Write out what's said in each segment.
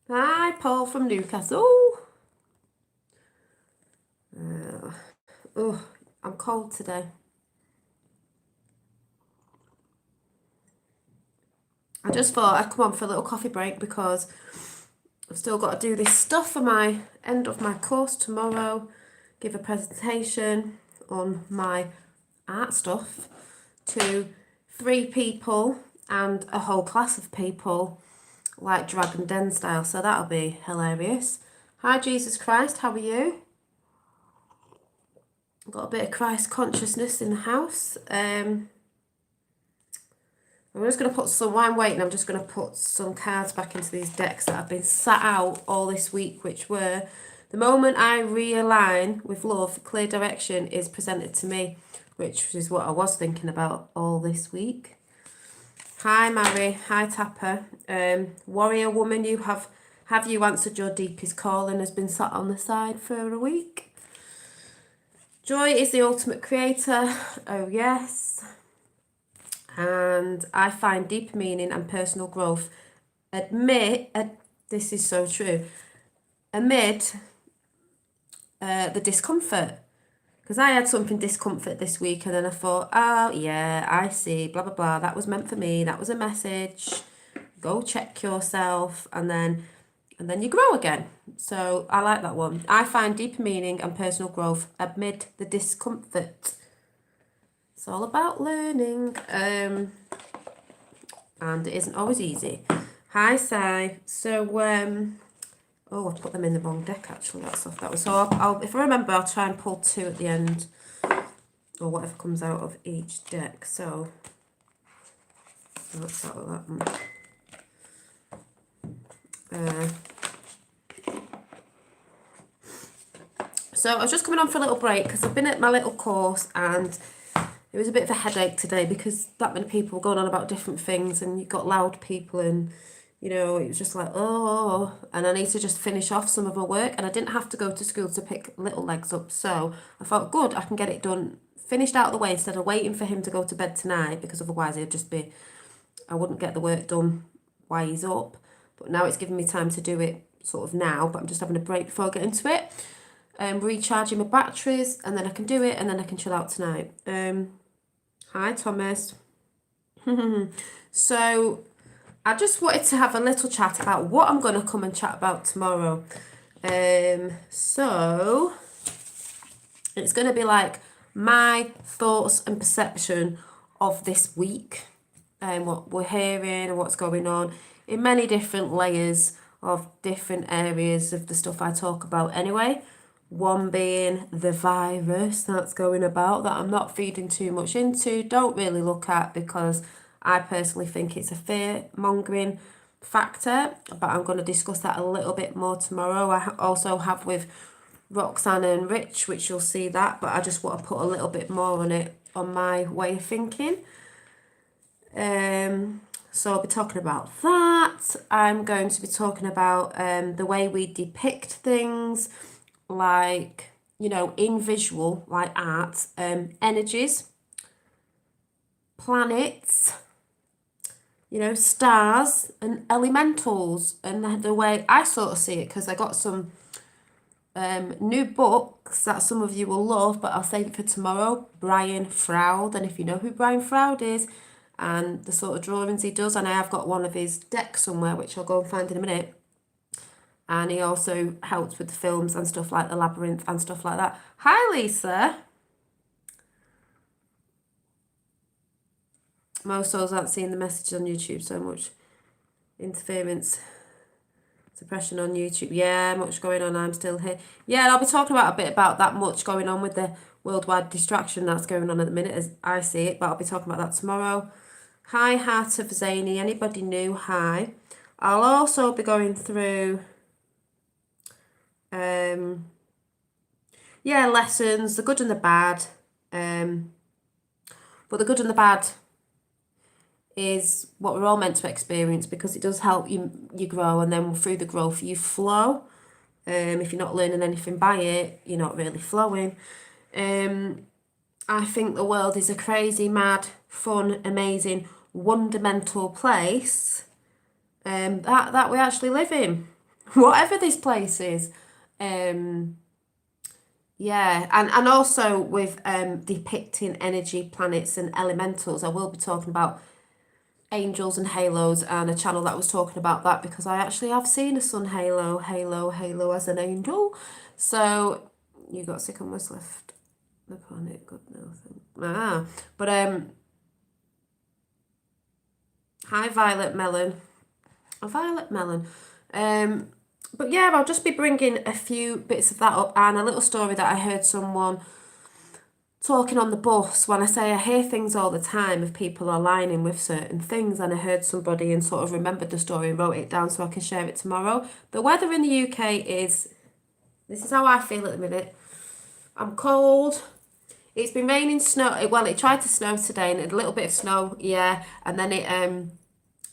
Hi, Paul from Newcastle. Oh, I'm cold today. I just thought I'd come on for a little coffee break because I've still got to do this stuff for my end of my course tomorrow, give a presentation on my art stuff to 3 people and a whole class of people, like Dragon Den style, so that'll be hilarious. Hi, Jesus Christ, how are you? Got a bit of Christ consciousness in the house. I'm just going to put some, while I'm waiting, I'm just going to put some cards back into these decks that have been sat out all this week, which were, the moment I realign with love, clear direction is presented to me, which is what I was thinking about all this week. Hi, Mary. Hi, Tapper. Warrior woman, have you answered your deepest call and has been sat on the side for a week? Joy is the ultimate creator. Oh, yes. And I find deep meaning and personal growth this is so true, amid the discomfort. Because I had something discomfort this week and then I thought, oh yeah, I see, blah, blah, blah. That was meant for me. That was a message. Go check yourself and then you grow again. So I like that one. I find deeper meaning and personal growth amid the discomfort. It's all about learning. And it isn't always easy. Hi, Sai. So, oh, I put them in the wrong deck, actually. That's off that one. So, if I remember, I'll try and pull 2 at the end, or whatever comes out of each deck. So, let's start with that one. So, I was just coming on for a little break because I've been at my little course and it was a bit of a headache today because that many people were going on about different things and you got loud people and it was just like, oh, and I need to just finish off some of my work and I didn't have to go to school to pick little legs up. So I thought, good, I can get it done, finished out of the way instead of waiting for him to go to bed tonight because otherwise I wouldn't get the work done while he's up. But now it's giving me time to do it sort of now, but I'm just having a break before I get into it. Recharging my batteries and then I can do it and then I can chill out tonight. Hi, Thomas. So I just wanted to have a little chat about what I'm going to come and chat about tomorrow. So it's going to be like my thoughts and perception of this week and what we're hearing and what's going on in many different layers of different areas of the stuff I talk about anyway. One being the virus that's going about that I'm not feeding too much into, don't really look at because I personally think it's a fear mongering factor, but I'm going to discuss that a little bit more tomorrow. I also have with Roxanne and Rich, which you'll see that, but I just want to put a little bit more on it on my way of thinking. So I'll be talking about that. I'm going to be talking about the way we depict things, like, in visual, like art, energies, planets, stars and elementals, and the way I sort of see it, because I got some new books that some of you will love, but I'll save it for tomorrow. Brian Froud, and if you know who Brian Froud is, and the sort of drawings he does, and I have got one of his decks somewhere, which I'll go and find in a minute. And he also helps with the films and stuff like The Labyrinth and stuff like that. Hi, Lisa. Most souls aren't seeing the messages on YouTube so much. Interference, suppression on YouTube. Yeah, much going on. I'm still here. Yeah, I'll be talking about a bit about that much going on with the worldwide distraction that's going on at the minute as I see it, but I'll be talking about that tomorrow. Hi, Heart of Zany. Anybody new? Hi. I'll also be going through lessons, the good and the bad. But the good and the bad is what we're all meant to experience because it does help you grow, and then through the growth you flow. If you're not learning anything by it, you're not really flowing. I think the world is a crazy, mad, fun, amazing, wondermental place that we actually live in. whatever this place is. Um, yeah, and also with depicting energy, planets, and elementals, I will be talking about angels and halos and a channel that was talking about that because I actually have seen a sun halo as an angel. So you got sick on what's left the planet, good nothing. But hi Violet Melon. Violet Melon. Um, but yeah, I'll just be bringing a few bits of that up and a little story that I heard someone talking on the bus. When I say I hear things all the time of people aligning with certain things, and I heard somebody and sort of remembered the story and wrote it down so I can share it tomorrow. The weather in the UK is, this is how I feel at the minute. I'm cold. It's been raining, snow. Well, it tried to snow today and a little bit of snow, yeah, and then it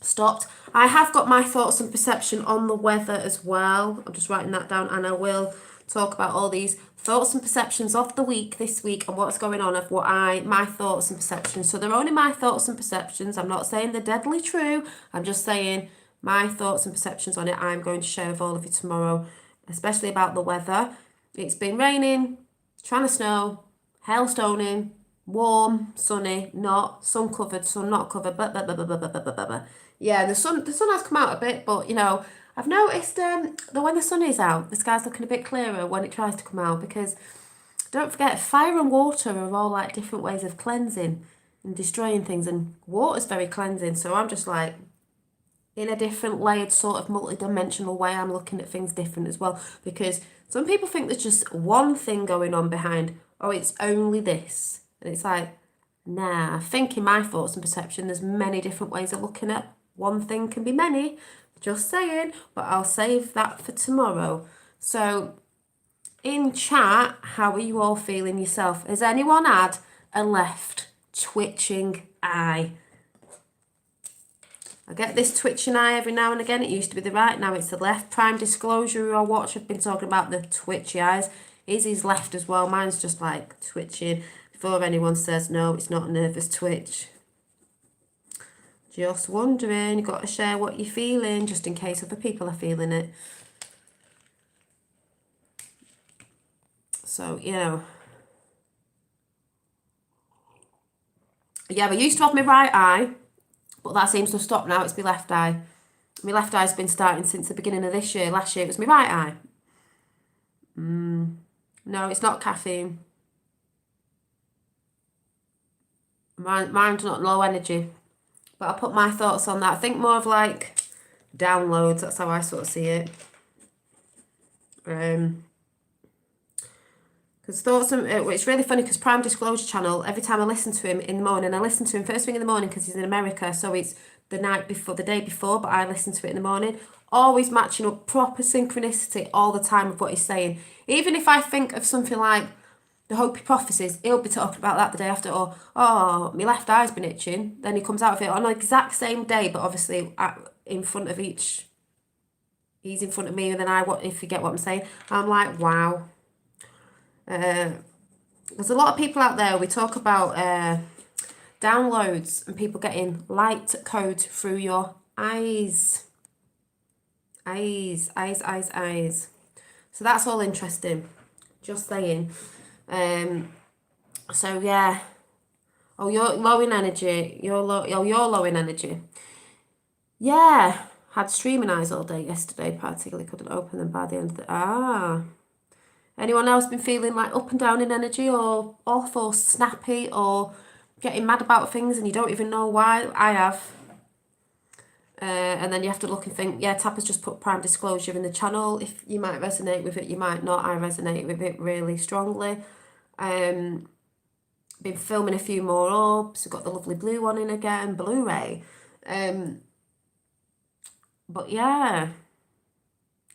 stopped. I have got my thoughts and perception on the weather as well. I'm just writing that down and I will talk about all these thoughts and perceptions of the week this week and what's going on of my thoughts and perceptions. So they're only my thoughts and perceptions. I'm not saying they're deadly true. I'm just saying my thoughts and perceptions on it I'm going to share with all of you tomorrow, especially about the weather. It's been raining, trying to snow, hailstoning, warm, sunny, not, sun covered, sun not covered, but. Yeah, the sun has come out a bit, but I've noticed that when the sun is out, the sky's looking a bit clearer when it tries to come out because don't forget fire and water are all like different ways of cleansing and destroying things, and water's very cleansing. So I'm just like in a different layered sort of multi-dimensional way. I'm looking at things different as well because some people think there's just one thing going on behind. Oh, it's only this, and it's like, nah. I think in my thoughts and perception, there's many different ways of looking at one thing. Can be many. Just saying, but I'll save that for tomorrow. So in chat, how are you all feeling yourself? Has anyone had a left twitching eye? I get this twitching eye every now and again. It used to be the right, now it's the left. Prime Disclosure, who I watch, I've been talking about the twitchy eyes. Izzy's left as well. Mine's just like twitching. Before anyone says no, it's not a nervous twitch. Just wondering, you've got to share what you're feeling, just in case other people are feeling it. So, yeah, I used to have my right eye, but that seems to have stopped now. It's my left eye. My left eye's been starting since the beginning of this year. Last year it was my right eye. No, it's not caffeine. Mine's not low energy. But I put my thoughts on that. I think more of like downloads. That's how I sort of see it. Because thoughts, it's really funny because Prime Disclosure Channel, every time I listen to him in the morning, I listen to him first thing in the morning because he's in America, so it's the night before, the day before, but I listen to it in the morning. Always matching up, proper synchronicity all the time of what he's saying. Even if I think of something like the Hopi Prophecies, he'll be talking about that the day after, or, oh, my left eye's been itching. Then he comes out of it on the exact same day, but obviously in front of each, he's in front of me, and then if you get what I'm saying, I'm like, wow. There's a lot of people out there, we talk about downloads and people getting light code through your eyes. Eyes. So that's all interesting. Just saying. So yeah. Oh, you're low in energy. You're low in energy. Yeah. Had streaming eyes all day yesterday, particularly couldn't open them by the end of the Anyone else been feeling like up and down in energy or off or snappy or getting mad about things and you don't even know why? I have. And then you have to look and think, yeah, Tapper's just put Prime Disclosure in the channel. If you might resonate with it, you might not. I resonate with it really strongly. Been filming a few more orbs. We've got the lovely blue one in again, Blu-ray. But yeah.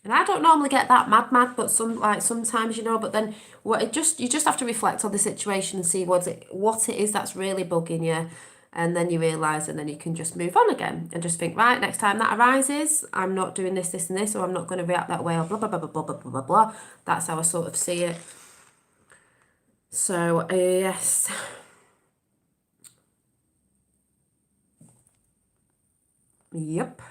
And I don't normally get that mad, but sometimes, but then you just have to reflect on the situation and see what it is that's really bugging you, and then you realise, and then you can just move on again and just think, right, next time that arises, I'm not doing this, and this, or I'm not going to react that way, or blah blah blah blah blah blah blah blah. That's how I sort of see it. So yes. Yep.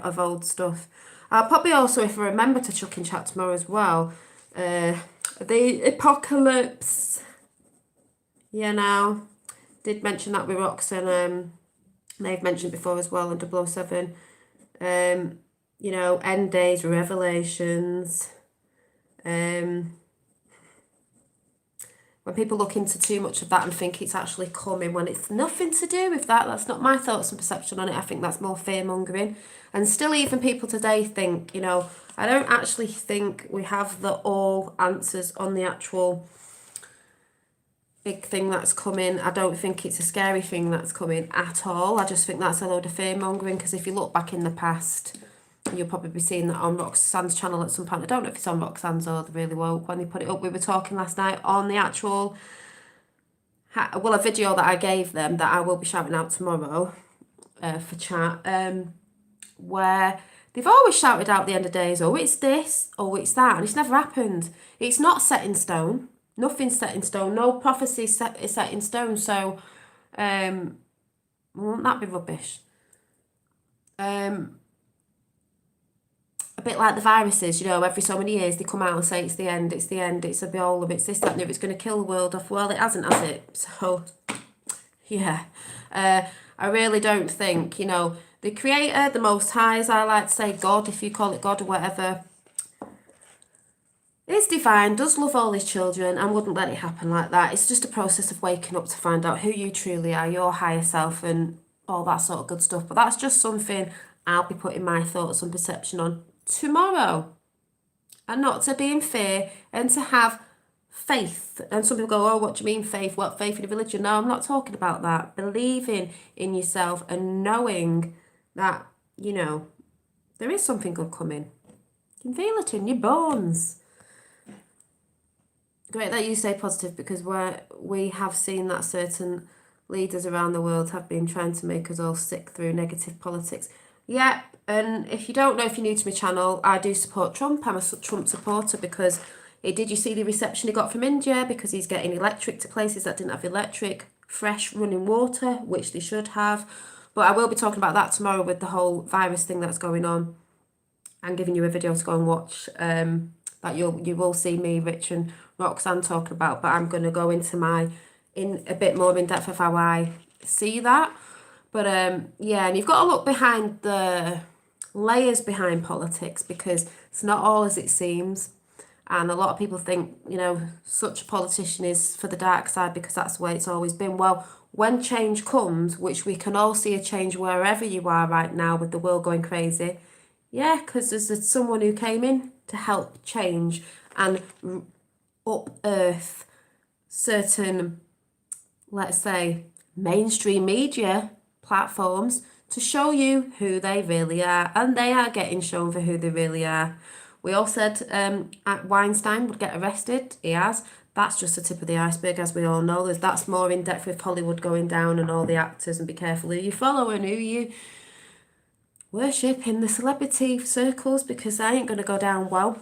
of old stuff. I'll probably also, if I remember to chuck in chat tomorrow as well, the apocalypse. Yeah, now did mention that with Roxanne. They've mentioned before as well on 007. End days, revelations. When people look into too much of that and think it's actually coming when it's nothing to do with that. That's not my thoughts and perception on it. I think that's more fear-mongering. And still even people today think, I don't actually think we have the all answers on the actual big thing that's coming. I don't think it's a scary thing that's coming at all. I just think that's a load of fear-mongering, because if you look back in the past, you'll probably be seeing that on Roxanne's channel at some point. I don't know if it's on Roxanne's or The Really Woke when they put it up. We were talking last night on the actual, a video that I gave them that I will be shouting out tomorrow for chat, where they've always shouted out the end of days, oh, it's this, oh, it's that, and it's never happened. It's not set in stone. Nothing's set in stone. No prophecy is set in stone. So, won't that be rubbish? A bit like the viruses, every so many years they come out and say it's the end, it's Ebola, it's this, that, and it's going to kill the world off. Well, it hasn't, has it? So, yeah. I really don't think, the Creator, the Most High, as I like to say, God, if you call it God or whatever, is divine, does love all his children, and wouldn't let it happen like that. It's just a process of waking up to find out who you truly are, your higher self, and all that sort of good stuff. But that's just something I'll be putting my thoughts and perception on tomorrow. And not to be in fear, and to have faith. And some people go, oh, what do you mean faith? What faith in a religion? No, I'm not talking about that. Believing in yourself and knowing that, there is something good coming. You can feel it in your bones. Great that you say positive, because we have seen that certain leaders around the world have been trying to make us all sick through negative politics. Yeah, and if you don't know, if you're new to my channel, I do support Trump. I'm a Trump supporter because did you see the reception he got from India? Because he's getting electric to places that didn't have electric, fresh running water, which they should have. But I will be talking about that tomorrow with the whole virus thing that's going on, and giving you a video to go and watch that you will see me, Rich and Roxanne talking about. But I'm going to go into in a bit more in depth of how I see that. But yeah, and you've got to look behind the layers behind politics, because it's not all as it seems. And a lot of people think, such a politician is for the dark side because that's the way it's always been. Well, when change comes, which we can all see a change wherever you are right now with the world going crazy, yeah, because there's someone who came in to help change and unearth certain, let's say, mainstream media platforms to show you who they really are, and they are getting shown for who they really are. We all said Weinstein would get arrested. He has. That's just the tip of the iceberg, as we all know. That's more in depth with Hollywood going down and all the actors, and be careful who you follow and who you worship in the celebrity circles, because they ain't going to go down well.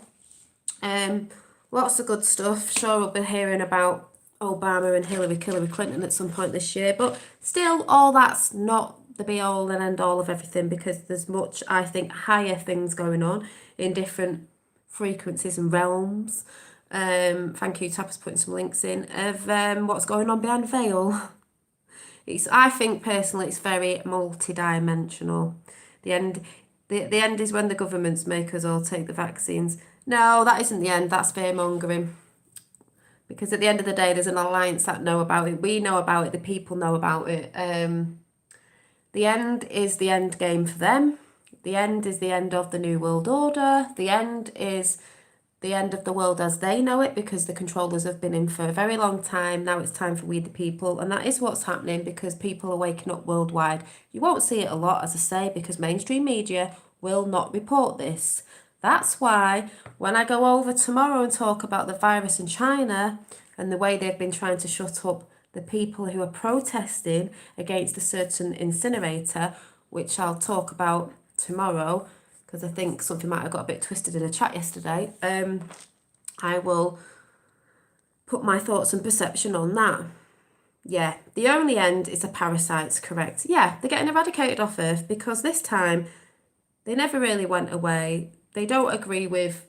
Lots of good stuff. Sure, we'll be hearing about Obama and Hillary Clinton at some point this year, but still, all that's not the be all and end all of everything, because there's much, I think, higher things going on in different frequencies and realms. Thank you, Tapper's putting some links in of what's going on behind the veil. I think personally it's very multi-dimensional. The end is when the governments make us all take the vaccines. No, that isn't the end. That's fear-mongering. Because at the end of the day, there's an alliance that know about it. We know about it. The people know about it. The end is the end game for them. The end is the end of the New World Order. The end is the end of the world as they know it, because the controllers have been in for a very long time. Now it's time for we the people. And that is what's happening, because people are waking up worldwide. You won't see it a lot, as I say, because mainstream media will not report this. That's why when I go over tomorrow and talk about the virus in China and the way they've been trying to shut up the people who are protesting against a certain incinerator, which I'll talk about tomorrow, because I think something might have got a bit twisted in a chat yesterday, I will put my thoughts and perception on that. Yeah, the only end is the parasites, correct. Yeah, they're getting eradicated off Earth because this time they never really went away. They don't agree with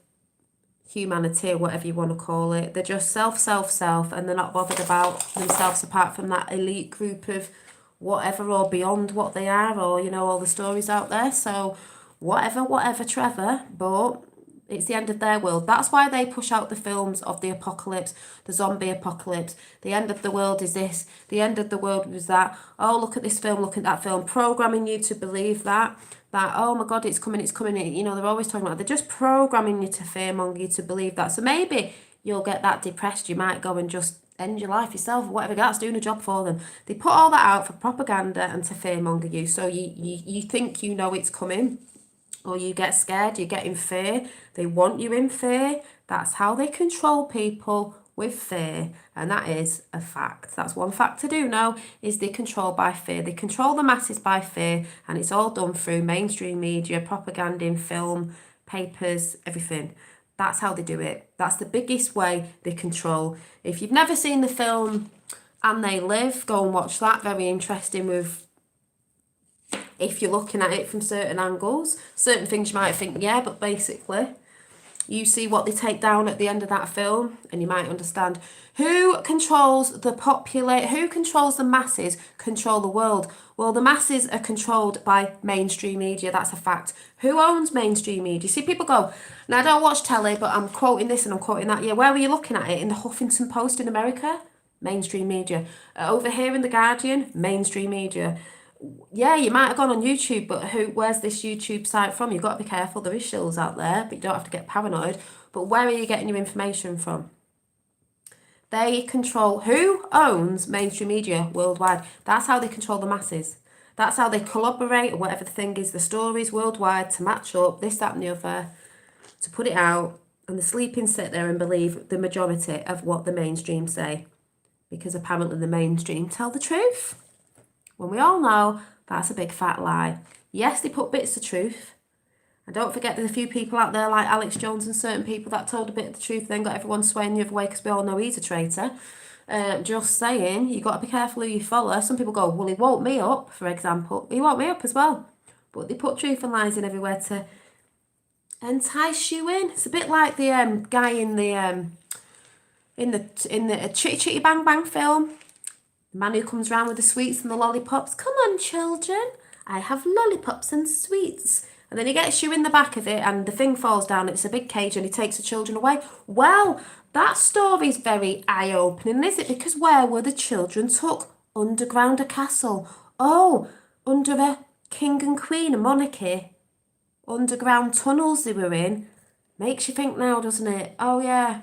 humanity or whatever you want to call it. They're just self, self, self, and they're not bothered about themselves apart from that elite group of whatever or beyond what they are, or all the stories out there. So whatever, Trevor, but it's the end of their world. That's why they push out the films of the apocalypse, the zombie apocalypse. The end of the world is this, the end of the world was that. Oh, look at this film, look at that film, programming you to believe that oh my god, it's coming, they're always talking about, they're just programming you to fearmonger you to believe that. So maybe you'll get that depressed, you might go and just end your life yourself or whatever. That's doing a job for them. They put all that out for propaganda and to fearmonger you, so you think it's coming, or you get scared, you get in fear. They want you in fear. That's how they control people, with fear, and that is a fact. That's one fact to do now, is they control by fear. They control the masses by fear, and it's all done through mainstream media, propaganda in film, papers, everything. That's how they do it. That's the biggest way they control. If you've never seen the film And They Live, go and watch that. Very interesting, with if you're looking at it from certain angles. Certain things you might think, yeah, but basically you see what they take down at the end of that film, and you might understand who controls who controls the masses, control the world. Well, the masses are controlled by mainstream media. That's a fact. Who owns mainstream media? See, people go, now I don't watch telly, but I'm quoting this and I'm quoting that. Yeah, where were you looking at it? In the Huffington Post in America? Mainstream media. Over here in The Guardian? Mainstream media. Yeah, you might have gone on YouTube, but where's this YouTube site from? You've got to be careful. There is shills out there, but you don't have to get paranoid. But where are you getting your information from? They control who owns mainstream media worldwide. That's how they control the masses. That's how they collaborate, or whatever the thing is, the stories worldwide to match up this, that, and the other, to put it out, and the sleeping sit there and believe the majority of what the mainstream say, because apparently the mainstream tell the truth, when we all know that's a big fat lie. Yes, they put bits of truth. And don't forget, there's a few people out there like Alex Jones and certain people that told a bit of the truth, then got everyone swaying the other way, because we all know he's a traitor. Just saying, you got to be careful who you follow. Some people go, well, he woke me up, for example. He woke me up as well. But they put truth and lies in everywhere to entice you in. It's a bit like the guy in the Chitty Chitty Bang Bang film. The man who comes round with the sweets and the lollipops. Come on, children. I have lollipops and sweets. And then he gets you in the back of it and the thing falls down. It's a big cage and he takes the children away. Well, that story's very eye-opening, is it? Because where were the children took? Underground a castle. Oh, under a king and queen, a monarchy. Underground tunnels they were in. Makes you think now, doesn't it? Oh, yeah.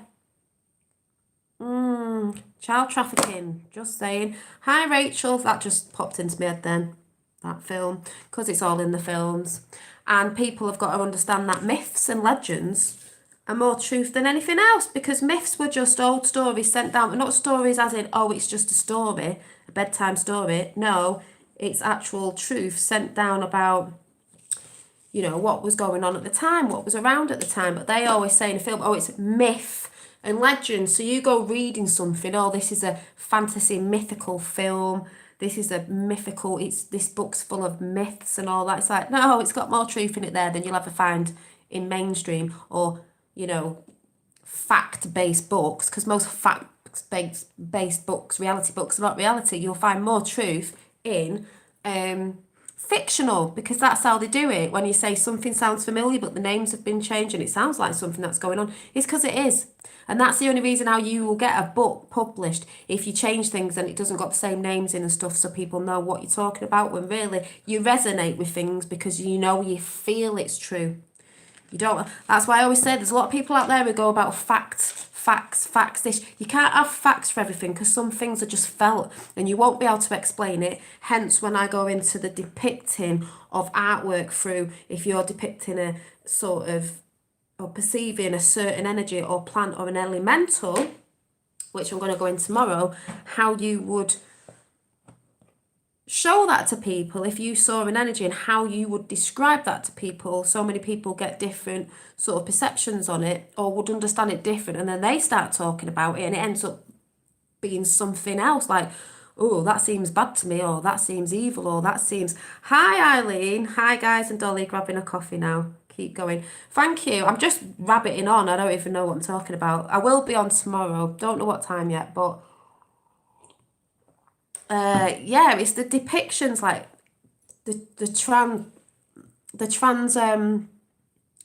Child trafficking, just saying. Hi Rachel, that just popped into my head then, that film, because it's all in the films. And people have got to understand that myths and legends are more truth than anything else, because myths were just old stories sent down, but not stories as in, oh, it's just a story, a bedtime story. No, it's actual truth sent down about, what was going on at the time, what was around at the time. But they always say in a film, oh, it's myth and legend. So you go reading something, oh, this is a fantasy mythical film, this is a mythical, this book's full of myths and all that. It's like, no, it's got more truth in it there than you'll ever find in mainstream or, fact-based books, because most fact-based books, reality books, are not reality. You'll find more truth in fictional, because that's how they do it. When you say something sounds familiar but the names have been changed and it sounds like something that's going on, it's because it is. And that's the only reason how you will get a book published, if you change things and it doesn't got the same names in and stuff, so people know what you're talking about, when really you resonate with things because you feel it's true. You don't. That's why I always say there's a lot of people out there who go about facts. This. You can't have facts for everything, because some things are just felt and you won't be able to explain it. Hence, when I go into the depicting of artwork through, if you're depicting a sort of, or perceiving a certain energy or plant or an elemental, which I'm going to go in tomorrow, how you would show that to people if you saw an energy, and how you would describe that to people. So many people get different sort of perceptions on it, or would understand it different, and then they start talking about it and it ends up being something else. Like, oh, that seems bad to me, or that seems evil, or that seems. Hi, Eileen. Hi, guys, and Dolly, grabbing a coffee now. Keep going. Thank you. I'm just rabbiting on. I don't even know what I'm talking about. I will be on tomorrow. Don't know what time yet, but yeah, it's the depictions, like the trans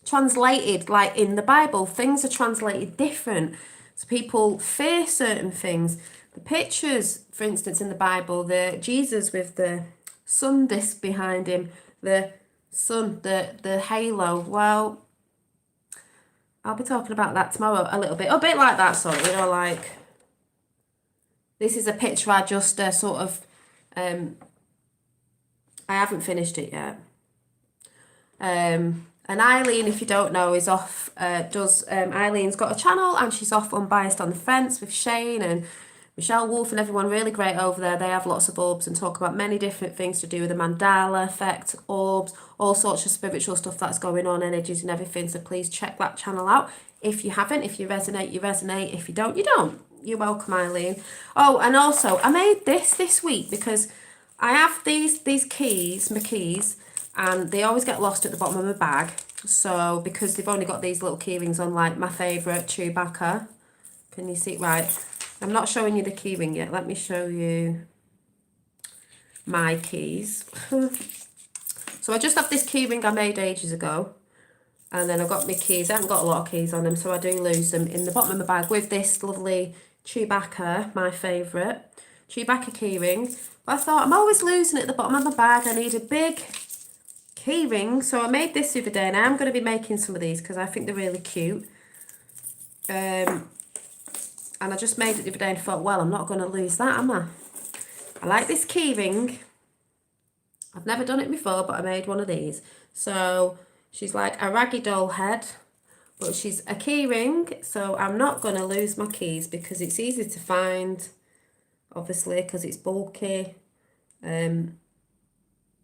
translated, like in the Bible, things are translated different. So people fear certain things. The pictures, for instance, in the Bible, the Jesus with the sun disk behind him, the sun, the halo. Well, I'll be talking about that tomorrow a little bit. A bit like that, sorry, you know, like this is a picture I just sort of I haven't finished it yet. And Eileen, if you don't know, is off, Eileen's got a channel and she's off Unbiased on the Fence with Shane and Michelle Wolf and everyone really great over there. They have lots of orbs and talk about many different things to do with the mandala effect, orbs, all sorts of spiritual stuff that's going on, energies and everything. So please check that channel out. If you haven't, if you resonate, you resonate. If you don't, you don't. You're welcome, Eileen. Oh, and also I made this week because I have these keys, my keys, and they always get lost at the bottom of my bag. So because they've only got these little key rings on, like my favourite Chewbacca. Can you see? Right. I'm not showing you the key ring yet. Let me show you my keys. So I just have this key ring I made ages ago. And then I've got my keys. I haven't got a lot of keys on them, so I do lose them in the bottom of my bag with this lovely Chewbacca, my favourite. Chewbacca key ring. But I thought, I'm always losing it at the bottom of my bag. I need a big key ring. So I made this the other day, and I am going to be making some of these because I think they're really cute. And I just made it the other day and thought, well, I'm not going to lose that, am I? I like this key ring. I've never done it before, but I made one of these. So she's like a raggy doll head, but she's a key ring. So I'm not going to lose my keys because it's easy to find, obviously, because it's bulky. I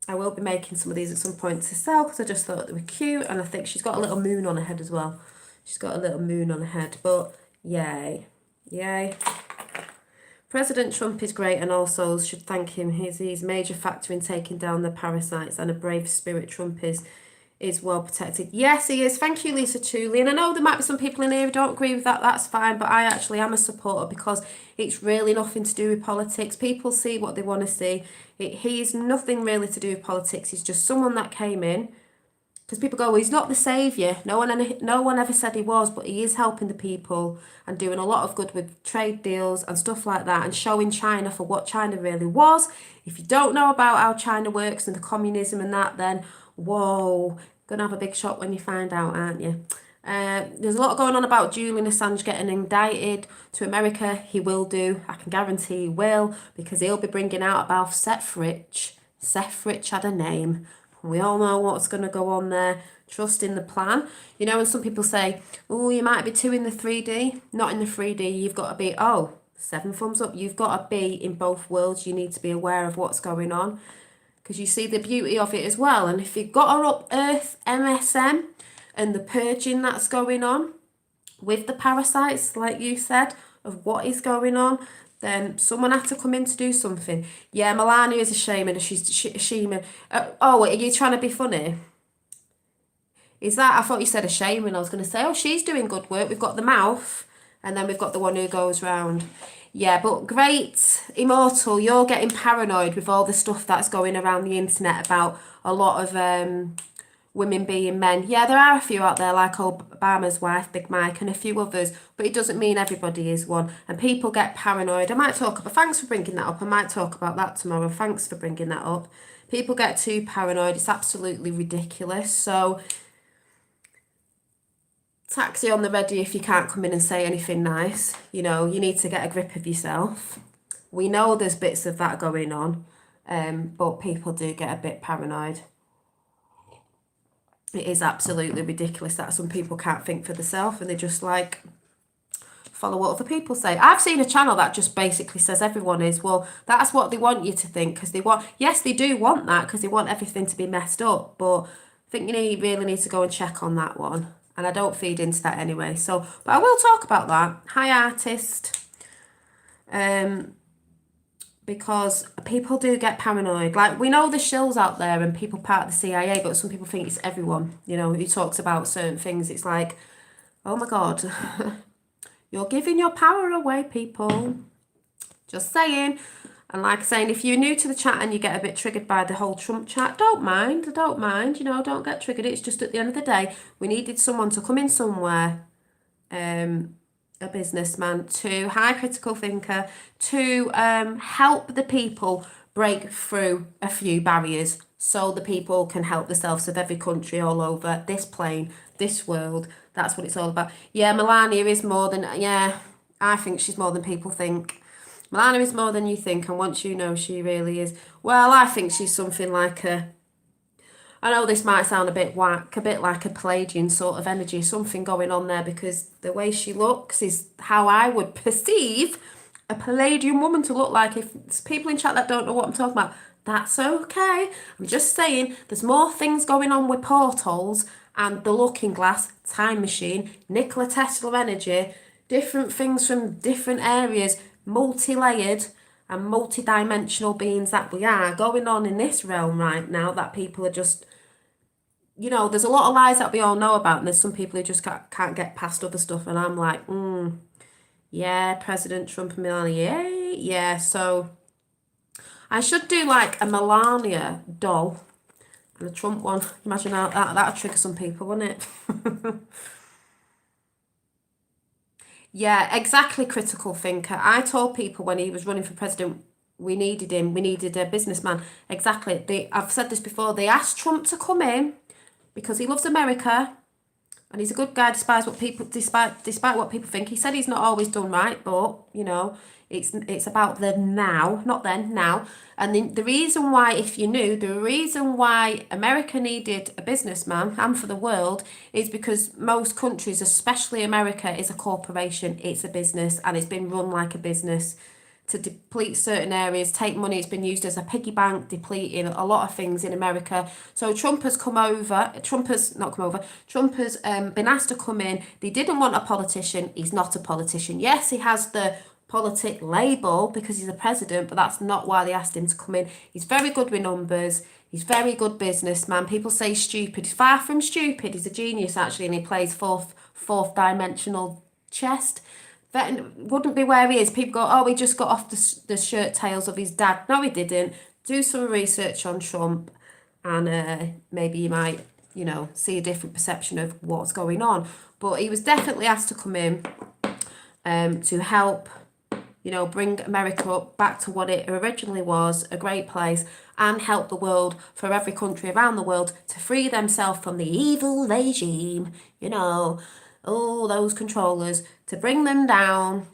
will be making some of these at some point to sell because I just thought they were cute. And I think she's got a little moon on her head as well. She's got a little moon on her head, but yay. Yay. President Trump is great and all souls should thank him. He's a major factor in taking down the parasites, and a brave spirit. Trump is well protected. Yes, he is. Thank you, Lisa Tooley. And I know there might be some people in here who don't agree with that. That's fine. But I actually am a supporter because it's really nothing to do with politics. People see what they want to see. He's nothing really to do with politics. He's just someone that came in. Because people go, well, he's not the saviour. No one ever said he was, but he is helping the people and doing a lot of good with trade deals and stuff like that, and showing China for what China really was. If you don't know about how China works and the communism and that, then whoa, gonna have a big shock when you find out, aren't you? There's a lot going on about Julian Assange getting indicted to America. He will do. I can guarantee he will, because he'll be bringing out about Seth Rich had a name. We all know what's going to go on there. Trust in the plan. You know, when some people say, oh, you might be too in the 3D. Not in the 3D. You've got to be, 7 thumbs up. You've got to be in both worlds. You need to be aware of what's going on, because you see the beauty of it as well. And if you've got her up Earth MSM and the purging that's going on with the parasites, like you said, of what is going on, then someone had to come in to do something. Yeah, Melania is a shaman. She's a shaman. Are you trying to be funny? Is that? I thought you said a shaman. I was going to say, she's doing good work. We've got the mouth, and then we've got the one who goes round. Yeah, but great, Immortal, you're getting paranoid with all the stuff that's going around the internet about a lot of women being men. Yeah, there are a few out there, like Obama's wife, Big Mike, and a few others, but it doesn't mean everybody is one. And people get paranoid. I might talk about, thanks for bringing that up. I might talk about that tomorrow. Thanks for bringing that up. People get too paranoid. It's absolutely ridiculous. So taxi on the ready if you can't come in and say anything nice. You know, you need to get a grip of yourself. We know there's bits of that going on, but people do get a bit paranoid. It is absolutely ridiculous that some people can't think for themselves and they just like follow what other people say. I've seen a channel that just basically says everyone is, well, that's what they want you to think, because they want, yes, they do want that because they want everything to be messed up, but I think you really need to go and check on that one. And I don't feed into that anyway. So, but I will talk about that. Hi, artist. because people do get paranoid. Like, we know the shills out there and people part of the CIA, but some people think it's everyone, you know, who talks about certain things. It's like, oh my God, you're giving your power away, people. Just saying. And like saying, if you're new to the chat and you get a bit triggered by the whole Trump chat, don't mind, you know, don't get triggered. It's just at the end of the day, we needed someone to come in somewhere, a businessman, to high critical thinker, to help the people break through a few barriers so the people can help themselves of every country all over this plane, this world. That's what it's all about. Yeah, Melania is more than, yeah, I think she's more than people think. Melania is more than you think, and once you know, she really is. Well, I think she's something like a, I know this might sound a bit whack, a bit like a Palladian sort of energy, something going on there, because the way she looks is how I would perceive a Palladian woman to look like. If there's people in chat that don't know what I'm talking about, that's okay. I'm just saying there's more things going on with portals and the Looking Glass, time machine, Nikola Tesla energy, different things from different areas, multi-layered and multi-dimensional beings that we are going on in this realm right now, that people are just, you know, there's a lot of lies that we all know about, and there's some people who just can't get past other stuff, and I'm like, yeah, President Trump and Melania, yay, yeah. So I should do like a Melania doll and a Trump one. Imagine how that'd trigger some people, wouldn't it? Yeah, exactly, critical thinker. I told people when he was running for president, we needed him. We needed a businessman. Exactly. I've said this before. They asked Trump to come in because he loves America and he's a good guy despite what people think. He said he's not always done right, but you know, it's about the now, not then, now. And the reason why, if you knew, the reason why America needed a businessman and for the world is because most countries, especially America, is a corporation, it's a business, and it's been run like a business to deplete certain areas, take money. It's been used as a piggy bank, depleting a lot of things in America. So Trump has been asked to come in. They didn't want a politician. He's not a politician. Yes, he has the politic label because he's a president, but that's not why they asked him to come in. He's very good with numbers. He's very good businessman. People say stupid. He's far from stupid. He's a genius actually, and he plays fourth dimensional chess. That wouldn't be where he is. People go, oh, he just got off the shirt tails of his dad. No, he didn't. Do some research on Trump, and maybe you might, you know, see a different perception of what's going on. But he was definitely asked to come in to help, you know, bring America up back to what it originally was, a great place, and help the world, for every country around the world, to free themselves from the evil regime, you know, all those controllers, to bring them down,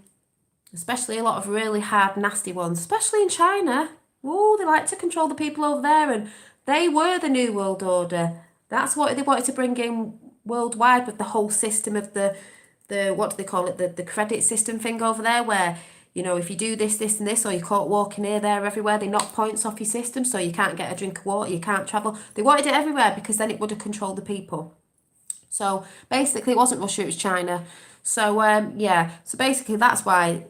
especially a lot of really hard, nasty ones, especially in China. Oh, they like to control the people over there, and they were the New World Order. That's what they wanted to bring in worldwide, with the whole system of the what do they call it, the credit system thing over there, where, you know, if you do this, this and this, or you're caught walking here, there, everywhere, they knock points off your system, so you can't get a drink of water, you can't travel. They wanted it everywhere because then it would have controlled the people. So basically, it wasn't Russia, it was China. So yeah, so basically that's why,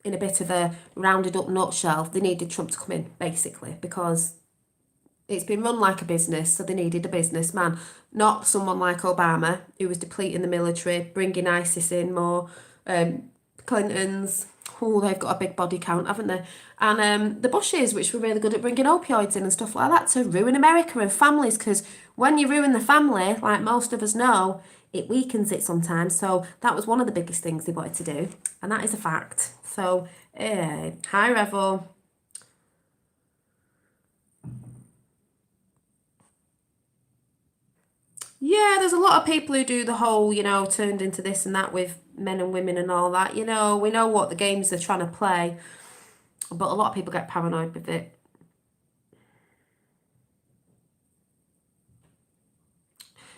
in a bit of a rounded up nutshell, they needed Trump to come in, basically, because it's been run like a business, so they needed a businessman, not someone like Obama, who was depleting the military, bringing ISIS in more, Clintons. Oh, they've got a big body count, haven't they? And the Bushes, which were really good at bringing opioids in and stuff like that to ruin America and families, because when you ruin the family, like most of us know, it weakens it sometimes. So that was one of the biggest things they wanted to do, and that is a fact. So, hi Revel. Yeah, there's a lot of people who do the whole, you know, turned into this and that with men and women and all that. You know, we know what the games they're trying to play, but a lot of people get paranoid with it.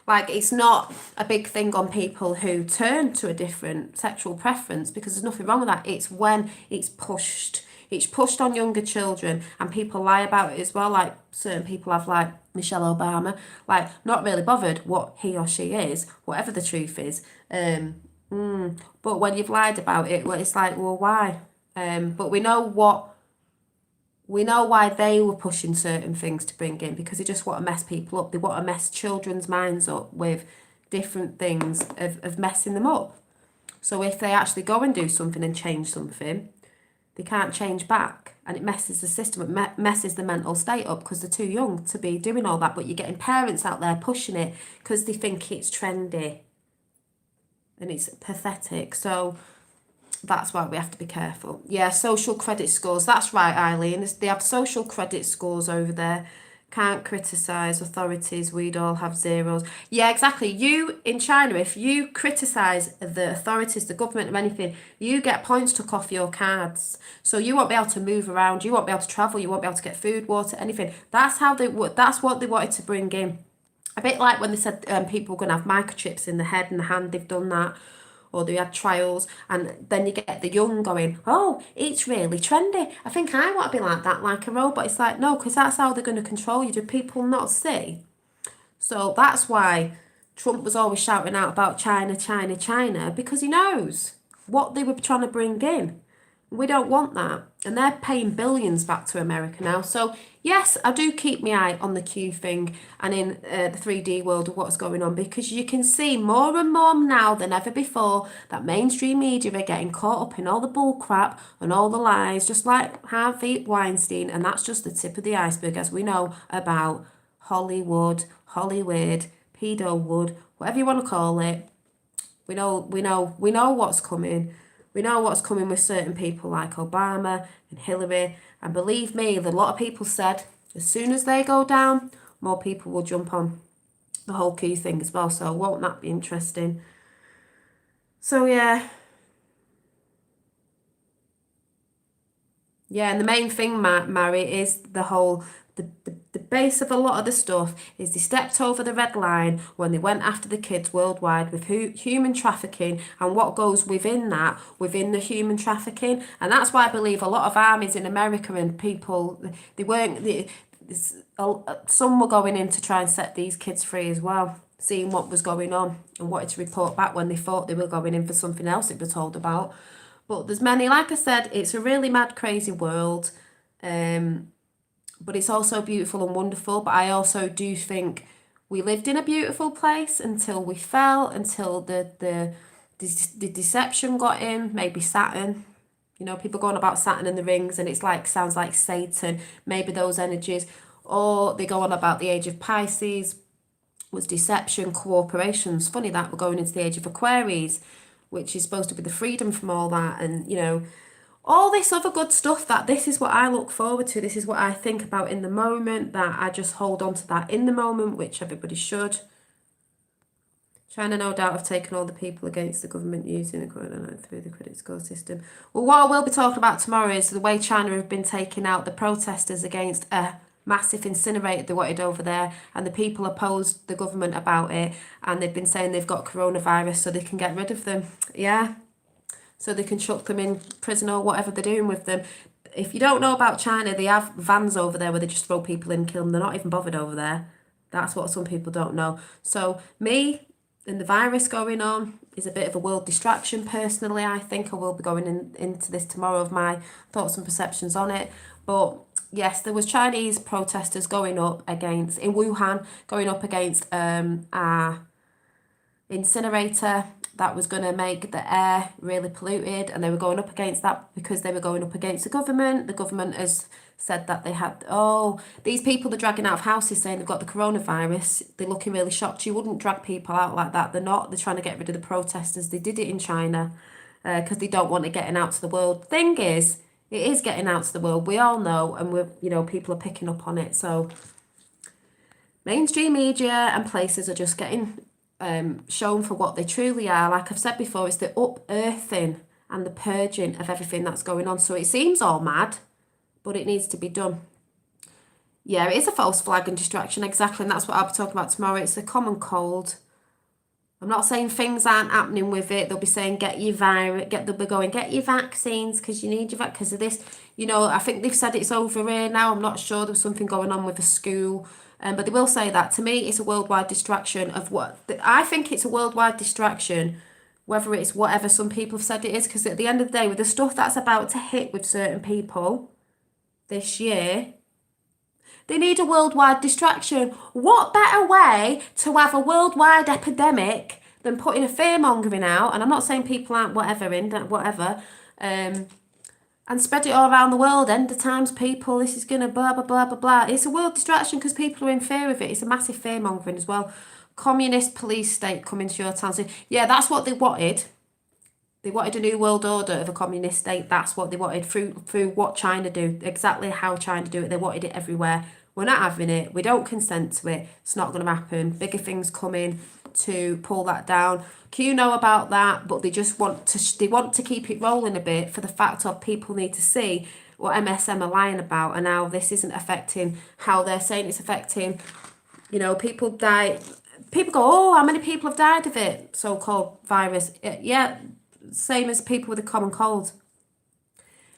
Like, it's not a big thing on people who turn to a different sexual preference, because there's nothing wrong with that. It's when it's pushed. It's pushed on younger children, and people lie about it as well. Like, certain people have, like Michelle Obama, like, not really bothered what he or she is, whatever the truth is. But when you've lied about it, well, it's like, well, why? But we know what We know why they were pushing certain things to bring in, because they just want to mess people up. They want to mess children's minds up with different things of messing them up. So if they actually go and do something and change something, they can't change back, and it messes the system, it messes the mental state up because they're too young to be doing all that. But you're getting parents out there pushing it because they think it's trendy and it's pathetic. So that's why we have to be careful. Yeah, social credit scores. That's right, Eileen. They have social credit scores over there. Can't criticise authorities. We'd all have zeros. Yeah, exactly. You, in China, if you criticise the authorities, the government or anything, you get points took off your cards. So you won't be able to move around. You won't be able to travel. You won't be able to get food, water, anything. That's how they would. That's what they wanted to bring in. A bit like when they said people were going to have microchips in the head and the hand. They've done that. Or they had trials, and then you get the young going, oh, it's really trendy. I think I want to be like that, like a robot. It's like, no, because that's how they're going to control you. Do people not see? So that's why Trump was always shouting out about China, China, China, because he knows what they were trying to bring in. We don't want that. And they're paying billions back to America now. So, yes, I do keep my eye on the Q thing and in the 3D world of what's going on, because you can see more and more now than ever before that mainstream media are getting caught up in all the bull crap and all the lies, just like Harvey Weinstein. And that's just the tip of the iceberg, as we know about Hollywood, pedo wood, whatever you want to call it. We know what's coming. We know what's coming with certain people like Obama and Hillary. And believe me, a lot of people said as soon as they go down, more people will jump on the whole Q thing as well. So won't that be interesting? So yeah. Yeah, and the main thing, Mary, is the whole, the base of a lot of the stuff is they stepped over the red line when they went after the kids worldwide with human trafficking and what goes within that, within the human trafficking. And that's why I believe a lot of armies in America and people, they weren't, some were going in to try and set these kids free as well, seeing what was going on and wanted to report back when they thought they were going in for something else they were told about. But there's many, like I said, it's a really mad, crazy world. But it's also beautiful and wonderful. But I also do think we lived in a beautiful place until we fell, until the deception got in, maybe Saturn. You know, people going about Saturn and the rings, and it's like, sounds like Satan, maybe those energies. Or they go on about the age of Pisces, was deception, cooperation. It's funny that we're going into the age of Aquarius, which is supposed to be the freedom from all that, and you know, all this other good stuff. That this is what I look forward to, this is what I think about in the moment, that I just hold on to that in the moment, which everybody should. China no doubt have taken all the people against the government using it through the credit score system. Well, what I will be talking about tomorrow is the way China have been taking out the protesters against a massive incinerator they wanted over there, and the people opposed the government about it, and they've been saying they've got coronavirus so they can get rid of them. Yeah, so they can chuck them in prison or whatever they're doing with them. If you don't know about China, they have vans over there where they just throw people in, kill them. They're not even bothered over there. That's what some people don't know. So me and the virus going on is a bit of a world distraction. Personally, I think I will be going into this tomorrow of my thoughts and perceptions on it. But yes, there was Chinese protesters going up against, in Wuhan, going up against our incinerator that was going to make the air really polluted, and they were going up against that because they were going up against the government. The government has said that they had, these people they're dragging out of houses saying they've got the coronavirus. They're looking really shocked. You wouldn't drag people out like that. They're not. They're trying to get rid of the protesters. They did it in China because they don't want it getting out to the world. Thing is, it is getting out to the world. We all know, and people are picking up on it. So mainstream media and places are just getting shown for what they truly are. Like I've said before, it's the unearthing and the purging of everything that's going on. So it seems all mad, but it needs to be done. Yeah, it is a false flag and distraction, exactly, and that's what I'll be talking about tomorrow. It's a common cold. I'm not saying things aren't happening with it. They'll be saying get your vaccines because you need your because of this. You know, I think they've said it's over here now. I'm not sure. There was something going on with a school. But they will say that. To me, it's a worldwide distraction of what... I think it's a worldwide distraction, whether it's whatever some people have said it is, because at the end of the day, with the stuff that's about to hit with certain people, this year. They need a worldwide distraction. What better way to have a worldwide epidemic than putting a fear-mongering out, and I'm not saying people aren't whatever, and spread it all around the world. End of times, people, this is going to blah, blah, blah, blah, blah. It's a world distraction because people are in fear of it. It's a massive fear-mongering as well. Communist police state coming to your town. So, yeah, that's what they wanted. They wanted a new world order of a communist state. That's what they wanted through what China do. Exactly how China do it. They wanted it everywhere. We're not having it. We don't consent to it. It's not going to happen. Bigger things coming to pull that down. Q know about that, but they just want to keep it rolling a bit for the fact of people need to see what MSM are lying about and how this isn't affecting how they're saying it's affecting. You know, people die. People go, oh, how many people have died of it? So-called virus. Yeah, same as people with a common cold.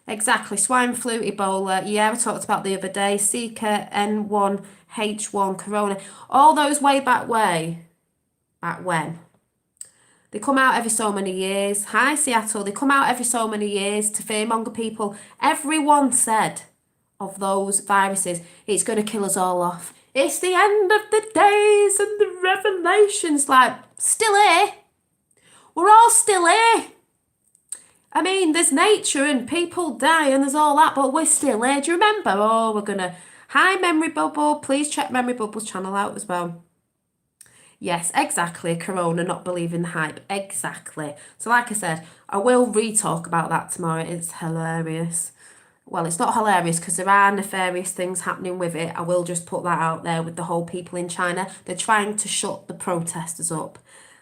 Exactly. Swine flu, Ebola. Yeah, we talked about the other day. Zika, N1H1, Corona. All those way back when. They come out every so many years. Hi, Seattle. They come out every so many years to fearmonger people. Everyone said of those viruses, it's going to kill us all off. It's the end of the days and the revelations. Like, still here. We're all still here. I mean, there's nature and people die and there's all that, but we're still here. Do you remember? Oh, we're going to... Hi, Memory Bubble. Please check Memory Bubble's channel out as well. Yes, exactly. Corona, not believing the hype. Exactly. So like I said, I will re-talk about that tomorrow. It's hilarious. Well, it's not hilarious because there are nefarious things happening with it. I will just put that out there with the whole people in China. They're trying to shut the protesters up.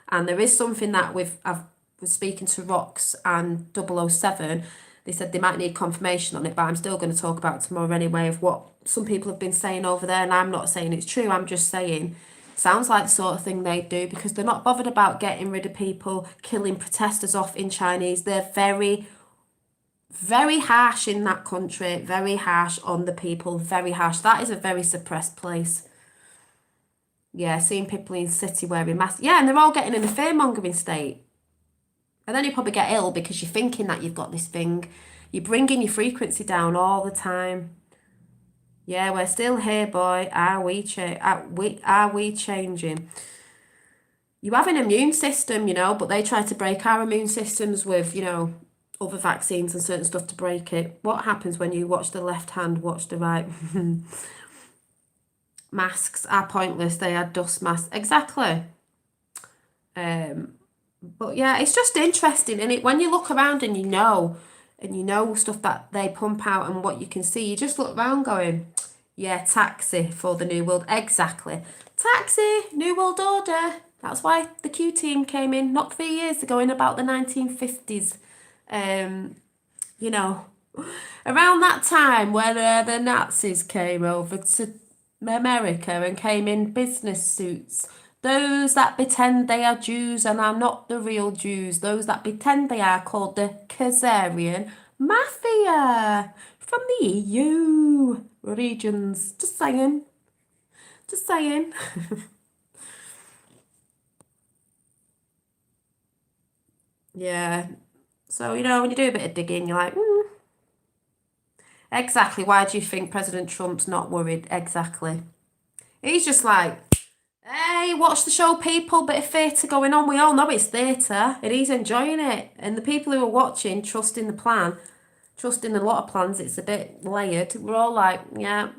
And there is something that I've was speaking to Rox and 007. They said they might need confirmation on it, but I'm still going to talk about it tomorrow anyway of what some people have been saying over there. And I'm not saying it's true. I'm just saying sounds like the sort of thing they do because they're not bothered about getting rid of people, killing protesters off in Chinese. They're very, very harsh in that country, very harsh on the people, very harsh. That is a very suppressed place. Yeah, seeing people in the city wearing masks. Yeah, and they're all getting in a fear-mongering state. And then you probably get ill because you're thinking that you've got this thing. You're bringing your frequency down all the time. Yeah, we're still here, boy. Are we changing? You have an immune system, you know, but they try to break our immune systems with, you know, other vaccines and certain stuff to break it. What happens when you watch the left hand, watch the right? Masks are pointless. They are dust masks. Exactly. But yeah, it's just interesting, and when you look around and you know stuff that they pump out and what you can see, you just look around going, yeah, taxi for the New World. Exactly. Taxi, New World Order. That's why the Q team came in not 3 years ago in about the 1950s. You know, around that time where the Nazis came over to America and came in business suits. Those that pretend they are Jews and are not the real Jews. Those that pretend they are called the Khazarian Mafia from the EU regions. Just saying. Just saying. Yeah. So, you know, when you do a bit of digging, you're like, Exactly. Why do you think President Trump's not worried? Exactly. He's just like, hey, watch the show, people. Bit of theatre going on. We all know it's theatre, and he's enjoying it. And the people who are watching, trusting the plan, trusting a lot of plans. It's a bit layered. We're all like, yeah,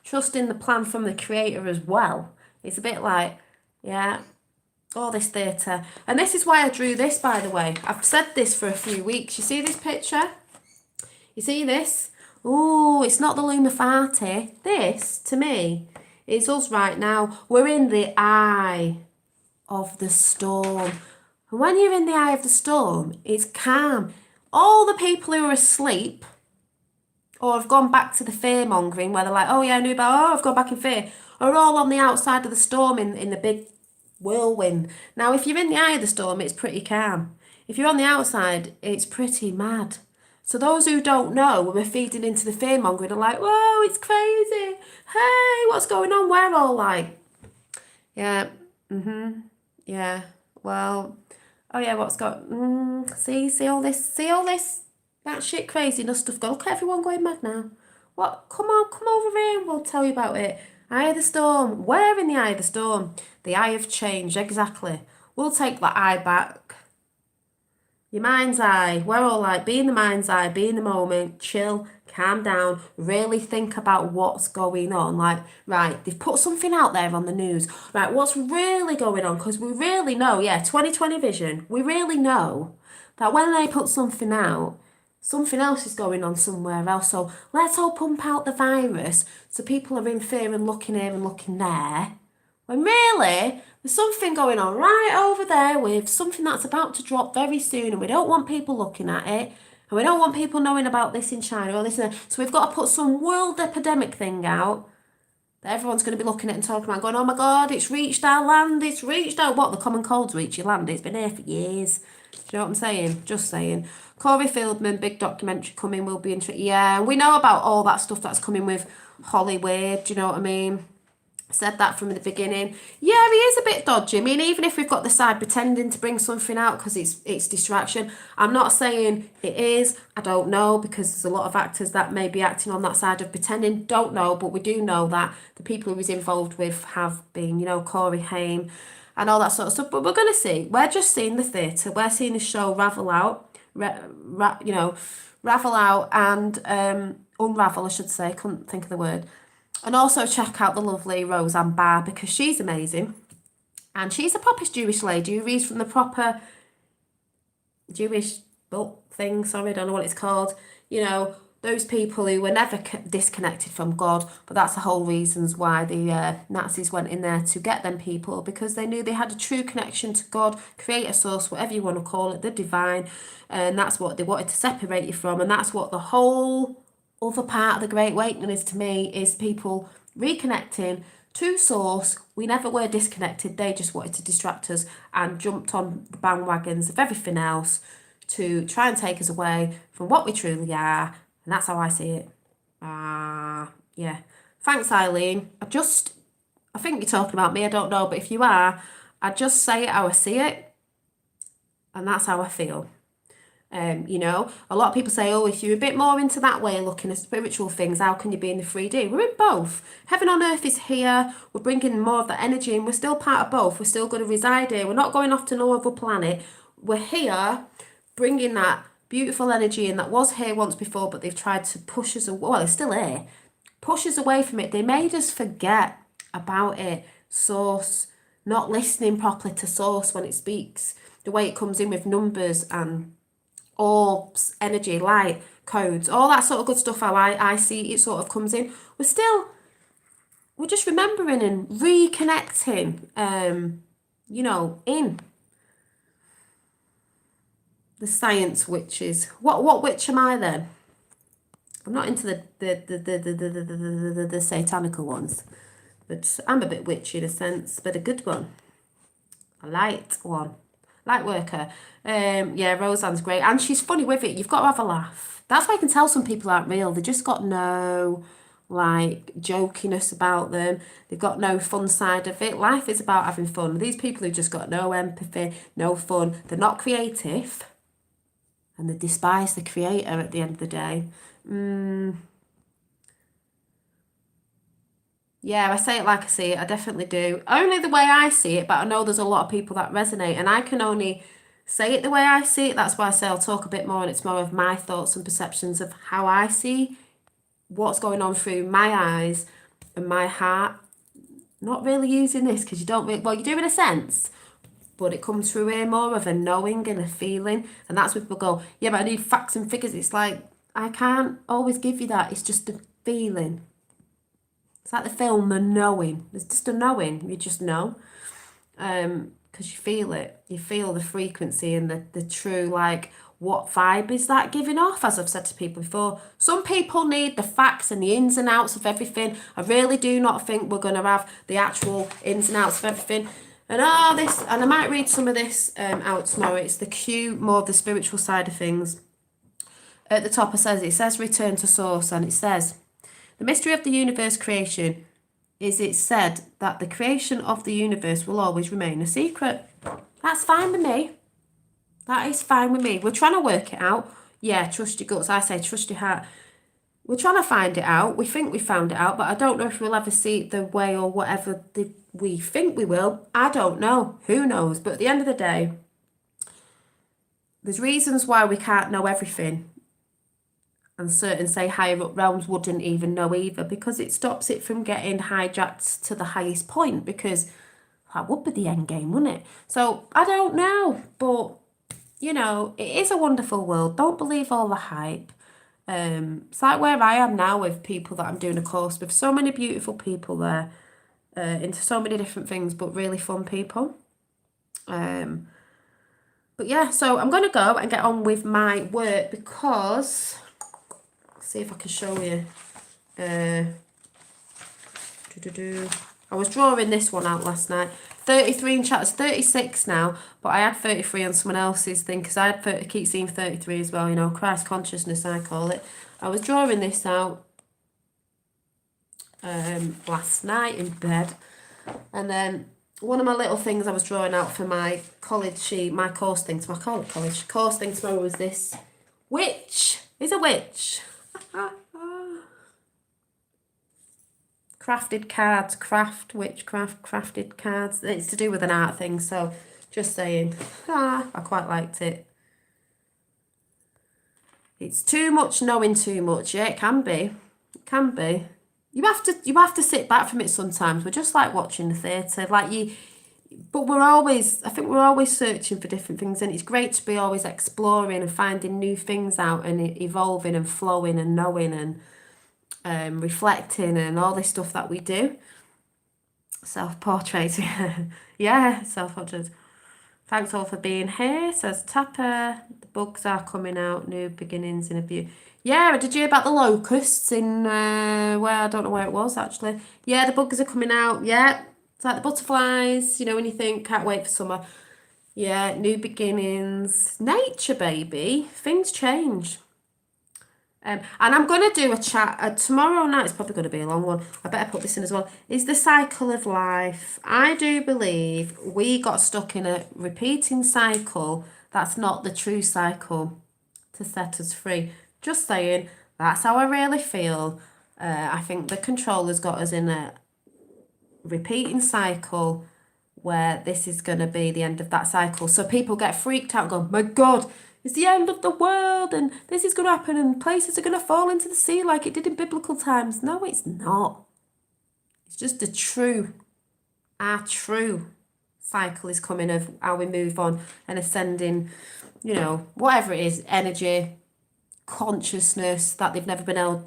trusting the plan from the creator as well. It's a bit like, yeah, all this theatre. And this is why I drew this, by the way. I've said this for a few weeks. You see this picture? You see this? Oh, it's not the Lumafati. This, to me, is us right now. We're in the eye of the storm. And when you're in the eye of the storm, it's calm. All the people who are asleep or have gone back to the fear-mongering, where they're like, oh yeah, I knew about, oh, I've gone back in fear, are all on the outside of the storm in the big whirlwind. Now, if you're in the eye of the storm, it's pretty calm. If you're on the outside, it's pretty mad. So those who don't know, when we're feeding into the fear-mongering, are like, whoa, it's crazy. Hey, what's going on? We're all like, yeah, yeah, well, oh yeah, what's got, see all this, that shit craziness stuff. Go, look at everyone going mad now. What? Come over here and we'll tell you about it. Eye of the storm. Where in the eye of the storm? The eye of change, exactly. We'll take that eye back. Your mind's eye. We're all like, be in the mind's eye, be in the moment, chill, calm down, really think about what's going on. Like, right, they've put something out there on the news. Right, what's really going on? Because we really know, 2020 vision, we really know that when they put something out, something else is going on somewhere else. So let's all pump out the virus so people are in fear and looking here and looking there. When really, there's something going on right over there with something that's about to drop very soon, and we don't want people looking at it, and we don't want people knowing about this in China or this and that. So we've got to put some world epidemic thing out that everyone's going to be looking at and talking about, going, oh my God, it's reached our land, it's reached our, what, the common cold's reached your land, it's been here for years. Do you know what I'm saying? Just saying. Corey Feldman, big documentary coming, will be interesting. Yeah, and we know about all that stuff that's coming with Hollywood, do you know what I mean? Said that from the beginning. Yeah, he is a bit dodgy. I mean, even if we've got the side pretending to bring something out because it's distraction, I'm not saying it is. I don't know, because there's a lot of actors that may be acting on that side of pretending. Don't know, but we do know that the people who he's involved with have been, Corey Haim and all that sort of stuff. But we're going to see. We're just seeing the theatre. We're seeing the show ravel out, ravel out and unravel, I should say. Couldn't think of the word. And also check out the lovely Roseanne Barr, because she's amazing. And she's a proper Jewish lady who reads from the proper Jewish book thing. Sorry, I don't know what it's called. Those people who were never disconnected from God. But that's the whole reasons why the Nazis went in there to get them people, because they knew they had a true connection to God, creator source, whatever you want to call it, the divine. And that's what they wanted to separate you from. And that's what the whole other part of the Great Awakening is to me, is people reconnecting to source. We never were disconnected. They just wanted to distract us and jumped on the bandwagons of everything else to try and take us away from what we truly are. And that's how I see it. Yeah. Thanks, Eileen. I think you're talking about me. I don't know. But if you are, I just say it how I see it. And that's how I feel. A lot of people say, oh, if you're a bit more into that way of looking at spiritual things, how can you be in the 3D? We're in both. Heaven on earth is here. We're bringing more of that energy, and we're still part of both. We're still going to reside here. We're not going off to no other planet. We're here bringing that beautiful energy in that was here once before, but they've tried to push us away. Well, it's still here. Push us away from it. They made us forget about it. Source, not listening properly to source when it speaks, the way it comes in with numbers and orbs, energy, light, codes, all that sort of good stuff, how I see it sort of comes in. We're just remembering and reconnecting, in the science witches. What witch am I then? I'm not into the satanical ones, but I'm a bit witchy in a sense, but a good one. A light one. Light worker. Roseanne's great. And she's funny with it. You've got to have a laugh. That's why I can tell some people aren't real. They just got no, jokiness about them. They've got no fun side of it. Life is about having fun. These people who just got no empathy, no fun. They're not creative. And they despise the creator at the end of the day. Yeah, I say it like I see it. I definitely do. Only the way I see it, but I know there's a lot of people that resonate, and I can only say it the way I see it. That's why I say I'll talk a bit more, and it's more of my thoughts and perceptions of how I see what's going on through my eyes and my heart. Not really using this because you don't really, well, you do in a sense, but it comes through here more of a knowing and a feeling. And that's when people go, yeah, but I need facts and figures. It's like, I can't always give you that. It's just a feeling. It's like the film, The Knowing. It's just a knowing. You just know. Because you feel it. You feel the frequency and the true, what vibe is that giving off? As I've said to people before, some people need the facts and the ins and outs of everything. I really do not think we're going to have the actual ins and outs of everything. And and I might read some of this out tomorrow. It's the Q, more of the spiritual side of things. At the top it says return to source, and it says, the mystery of the universe creation is it said that the creation of the universe will always remain a secret. That's fine with me. That is fine with me. We're trying to work it out. Yeah, trust your guts. I say trust your heart. we're trying to find it out. We think we found it out, but I don't know if we'll ever see it the way or whatever we think we will. I don't know. Who knows? But at the end of the day, there's reasons why we can't know everything. And certain, say, higher up realms wouldn't even know either, because it stops it from getting hijacked to the highest point, because that would be the end game, wouldn't it? So I don't know, but you know, it is a wonderful world. Don't believe all the hype. It's like where I am now with people that I'm doing a course with. So many beautiful people there, into so many different things, but really fun people. But yeah, so I'm going to go and get on with my work, because, see if I can show you. I was drawing this one out last night. 33 in chat, it's 36 now, but I had 33 on someone else's thing, because I had keep seeing 33 as well, you know, Christ consciousness I call it. I was drawing this out last night in bed, and then one of my little things I was drawing out for my college sheet, my course thing, I call it college, course thing tomorrow was this witch is a witch. Crafted cards, crafted cards. It's to do with an art thing, so just saying. I quite liked it. It's too much knowing too much. Yeah, it can be. It can be. You have to sit back from it sometimes. We're just like watching the theatre. But I think we're always searching for different things, and it's great to be always exploring and finding new things out and evolving and flowing and knowing and reflecting and all this stuff that we do. Self-portrait. Yeah, self-portrait. Thanks all for being here, says Tapper. The bugs are coming out, new beginnings in a view. Yeah, did you hear about the locusts in where, I don't know where it was actually. Yeah, the bugs are coming out. Yeah, it's like the butterflies, you know, when you think can't wait for summer. Yeah, new beginnings. Nature, baby. Things change. And I'm going to do a chat tomorrow night. It's probably going to be a long one. I better put this in as well. Is the cycle of life. I do believe we got stuck in a repeating cycle. That's not the true cycle to set us free. Just saying, that's how I really feel. I think the controllers got us in a repeating cycle where this is going to be the end of that cycle. So people get freaked out and go, my God, it's the end of the world and this is going to happen and places are going to fall into the sea like it did in biblical times. No, it's not. It's just our true cycle is coming of how we move on and ascending, you know, whatever it is, energy, consciousness, that they've never been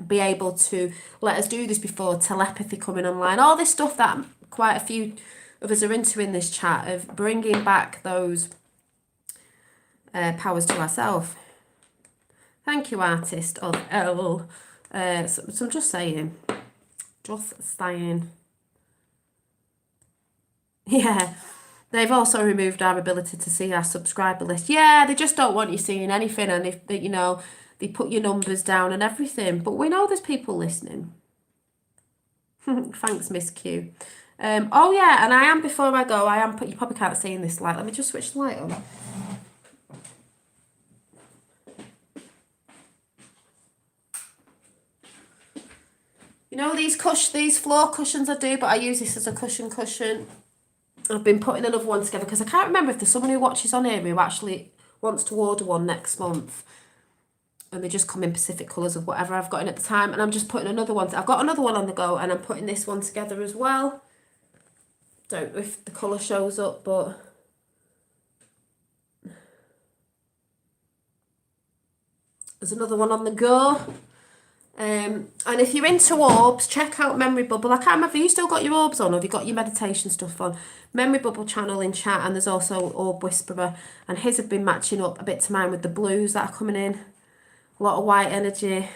be able to let us do this before, telepathy coming online, all this stuff that quite a few of us are into in this chat, of bringing back those powers to ourselves. Thank you, artist of L. So I'm just saying. Yeah. They've also removed our ability to see our subscriber list. Yeah, they just don't want you seeing anything, and if they, you know, they put your numbers down and everything. But we know there's people listening. Thanks, Miss Q. Oh yeah, and I am, before I go, you probably can't see in this light. Let me just switch the light on. You know these floor cushions I do, but I use this as a cushion. I've been putting another one together because I can't remember if there's someone who watches on here who actually wants to order one next month. And they just come in Pacific colours of whatever I've got in at the time. And I'm just putting another one. I've got another one on the go, and I'm putting this one together as well. Don't know if the colour shows up, but there's another one on the go. And if you're into orbs, check out Memory Bubble. I can't remember, have you still got your orbs on, or have you got your meditation stuff on? Memory Bubble channel in chat, and there's also Orb Whisperer, and his have been matching up a bit to mine with the blues that are coming in. A lot of white energy.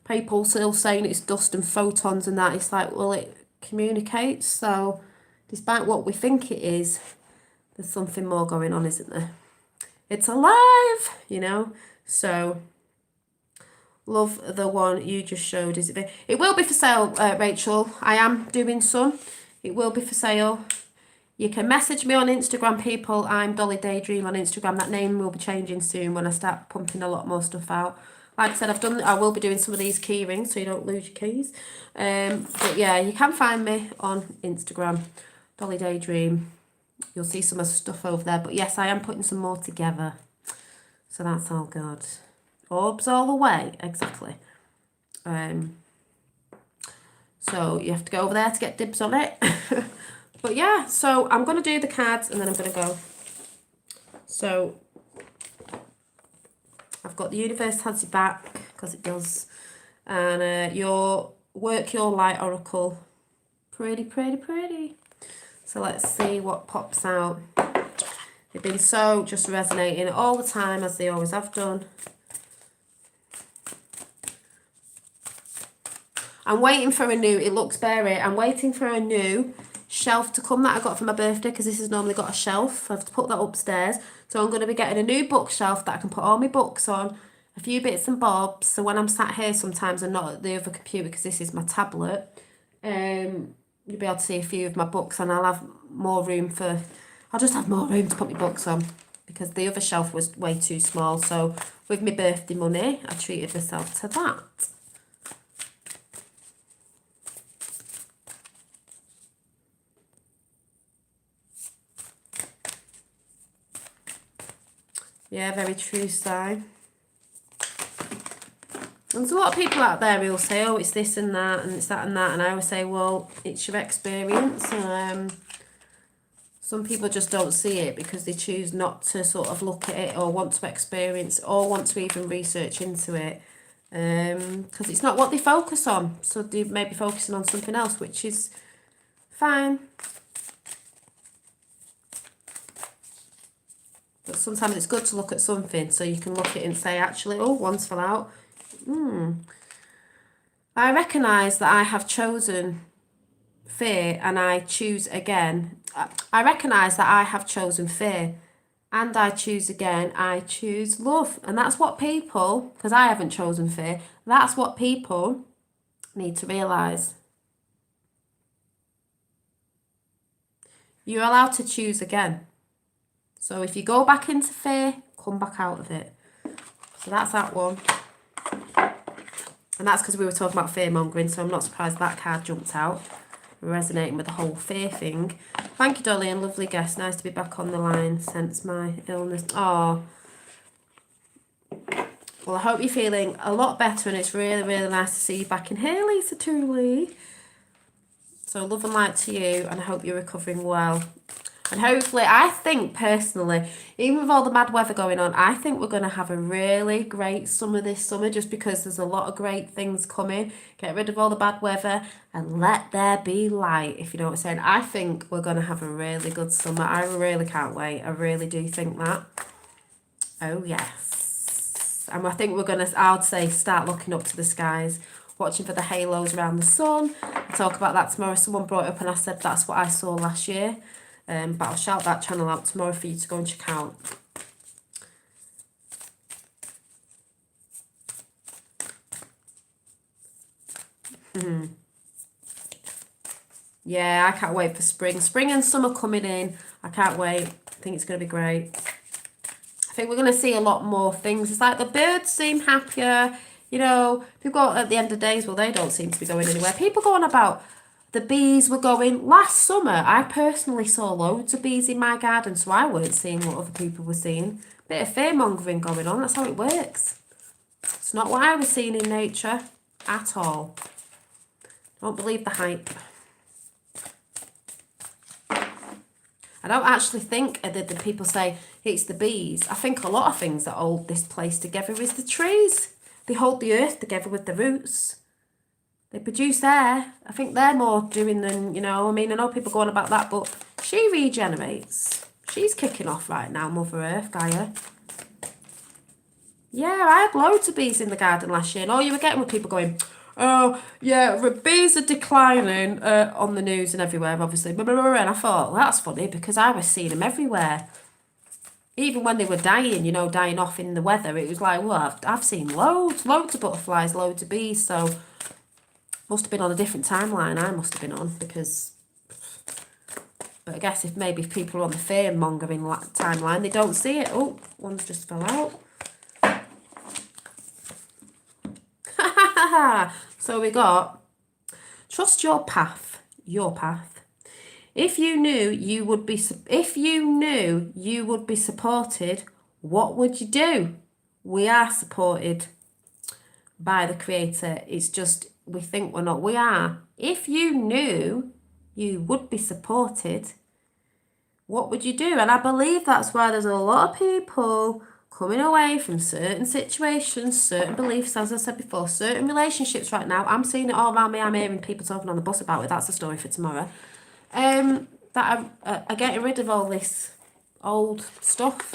People still saying it's dust and photons and that. It's like, well, it communicates, so despite what we think it is, there's something more going on, isn't there? It's alive, you know. So love the one you just showed. Is it? It will be for sale, Rachel. I am doing some. It will be for sale. You can message me on Instagram, people. I'm Dolly Daydream on Instagram. That name will be changing soon when I start pumping a lot more stuff out. Like I said, I will be doing some of these key rings so you don't lose your keys. But yeah, you can find me on Instagram, Dolly Daydream. You'll see some of the stuff over there. But yes, I am putting some more together. So that's all good. Orbs all the way, exactly. So you have to go over there to get dibs on it. But yeah, so I'm going to do the cards and then I'm going to go. So I've got the universe has your back, because it does. And your Work Your Light Oracle. Pretty, pretty, pretty. So let's see what pops out. They've been so just resonating all the time, as they always have done. I'm waiting for a new, it looks berry, I'm waiting for a new shelf to come that I got for my birthday, because this has normally got a shelf. I have to put that upstairs. So I'm going to be getting a new bookshelf that I can put all my books on, a few bits and bobs. So when I'm sat here sometimes and not at the other computer, because this is my tablet, you'll be able to see a few of my books, and I'll have more room for, I'll just have more room to put my books on, because the other shelf was way too small. So with my birthday money, I treated myself to that. Yeah, very true, Si. And there's a lot of people out there who will say, oh, it's this and that, and it's that and that. And I always say, well, it's your experience. Some people just don't see it because they choose not to sort of look at it or want to experience or want to even research into it. Because it's not what they focus on. So they may be focusing on something else, which is fine. But sometimes it's good to look at something so you can look at it and say, actually, oh, one's fell out. I recognise that I have chosen fear and I choose again. I recognise that I have chosen fear and I choose again. I choose love. And that's what people, because I haven't chosen fear, that's what people need to realise. You're allowed to choose again. So if you go back into fear, come back out of it. So that's that one. And that's because we were talking about fear mongering, so I'm not surprised that card jumped out. Resonating with the whole fear thing. Thank you, Dolly, and lovely guest. Nice to be back on the line since my illness. Oh. Well, I hope you're feeling a lot better, and it's really, really nice to see you back in here, Lisa Tooley. So love and light to you, and I hope you're recovering well. And hopefully, I think personally, even with all the mad weather going on, I think we're going to have a really great summer this summer, just because there's a lot of great things coming. Get rid of all the bad weather and let there be light, if you know what I'm saying. I think we're going to have a really good summer. I really can't wait. I really do think that. Oh, yes. And I think we're going to, I would say, start looking up to the skies, watching for the halos around the sun. I'll talk about that tomorrow. Someone brought it up and I said that's what I saw last year. But I'll shout that channel out tomorrow for you to go and check out. Yeah, I can't wait for spring. Spring and summer coming in. I can't wait. I think it's going to be great. I think we're going to see a lot more things. It's like the birds seem happier. You know, people at the end of days, well, they don't seem to be going anywhere. People go on about the bees were going. Last summer, I personally saw loads of bees in my garden, so I weren't seeing what other people were seeing. Bit of fear-mongering going on, that's how it works. It's not what I was seeing in nature at all. Don't believe the hype. I don't actually think that the people say it's the bees. I think a lot of things that hold this place together is the trees. They hold the earth together with the roots. They produce air. I think they're more doing than, you know, I mean, I know people go on about that, but she regenerates. She's kicking off right now, Mother Earth, Gaia. Yeah, I had loads of bees in the garden last year, and all you were getting were people going, oh, yeah, bees are declining on the news and everywhere, obviously. And I thought, well, that's funny, because I was seeing them everywhere. Even when they were dying, you know, dying off in the weather, it was like, well, I've seen loads of butterflies, loads of bees, so must have been on a different timeline I must have been on, because, but I guess if people are on the fear-mongering timeline, they don't see it. Oh, one's just fell out. So we got, trust your path, your path. If you knew you would be supported, what would you do? We are supported by the Creator. It's just we think we're not. We are. If you knew you would be supported, what would you do? And I believe that's why there's a lot of people coming away from certain situations, certain beliefs, as I said before, certain relationships right now. I'm seeing it all around me. I'm hearing people talking on the bus about it. That's a story for tomorrow. That are getting rid of all this old stuff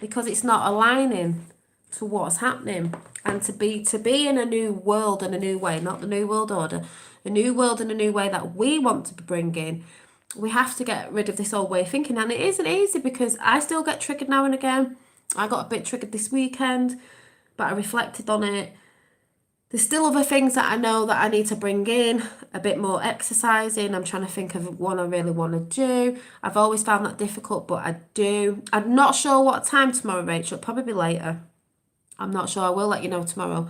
because it's not aligning to what's happening. And to be in a new world and a new way, not the new world order, a new world and a new way that we want to bring in, we have to get rid of this old way of thinking. And it isn't easy because I still get triggered now and again. I got a bit triggered this weekend, but I reflected on it. There's still other things that I know that I need to bring in, a bit more exercising. I'm trying to think of one I really want to do. I've always found that difficult, but I do. I'm not sure what time tomorrow, Rachel. It'll probably be later. I'm not sure. I will let you know tomorrow.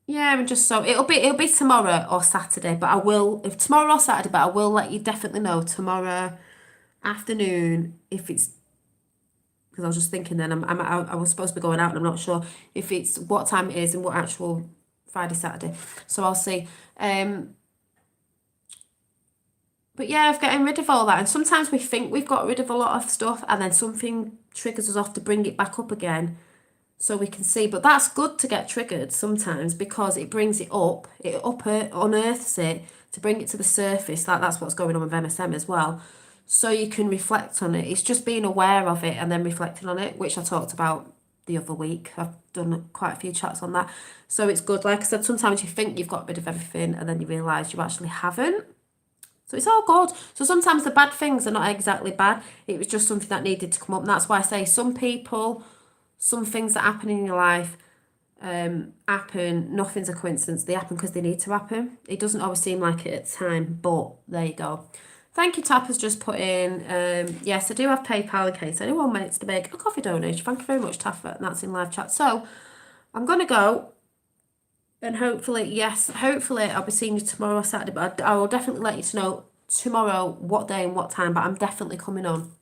Yeah, and just so it'll be tomorrow or Saturday, but I will, if tomorrow or Saturday, but I will let you definitely know tomorrow afternoon if it's, because I was just thinking then I was supposed to be going out and I'm not sure if it's what time it is and what actual Friday, Saturday. So I'll see. But yeah, of getting rid of all that. And sometimes we think we've got rid of a lot of stuff and then something triggers us off to bring it back up again so we can see. But that's good to get triggered sometimes because it brings it up, unearths it to bring it to the surface. That's what's going on with MSM as well. So you can reflect on it. It's just being aware of it and then reflecting on it, which I talked about the other week. I've done quite a few chats on that. So it's good. Like I said, sometimes you think you've got rid of everything and then you realise you actually haven't. So it's all good. So sometimes the bad things are not exactly bad. It was just something that needed to come up. And that's why I say some people, some things that happen in your life happen. Nothing's a coincidence. They happen because they need to happen. It doesn't always seem like it at the time, but there you go. Thank you, Tap has just put in. Yes, I do have PayPal in case anyone wants to make a coffee donation. Thank you very much, Tap, and that's in live chat. So I'm going to go. And hopefully I'll be seeing you tomorrow or Saturday, but I will definitely let you know tomorrow what day and what time, but I'm definitely coming on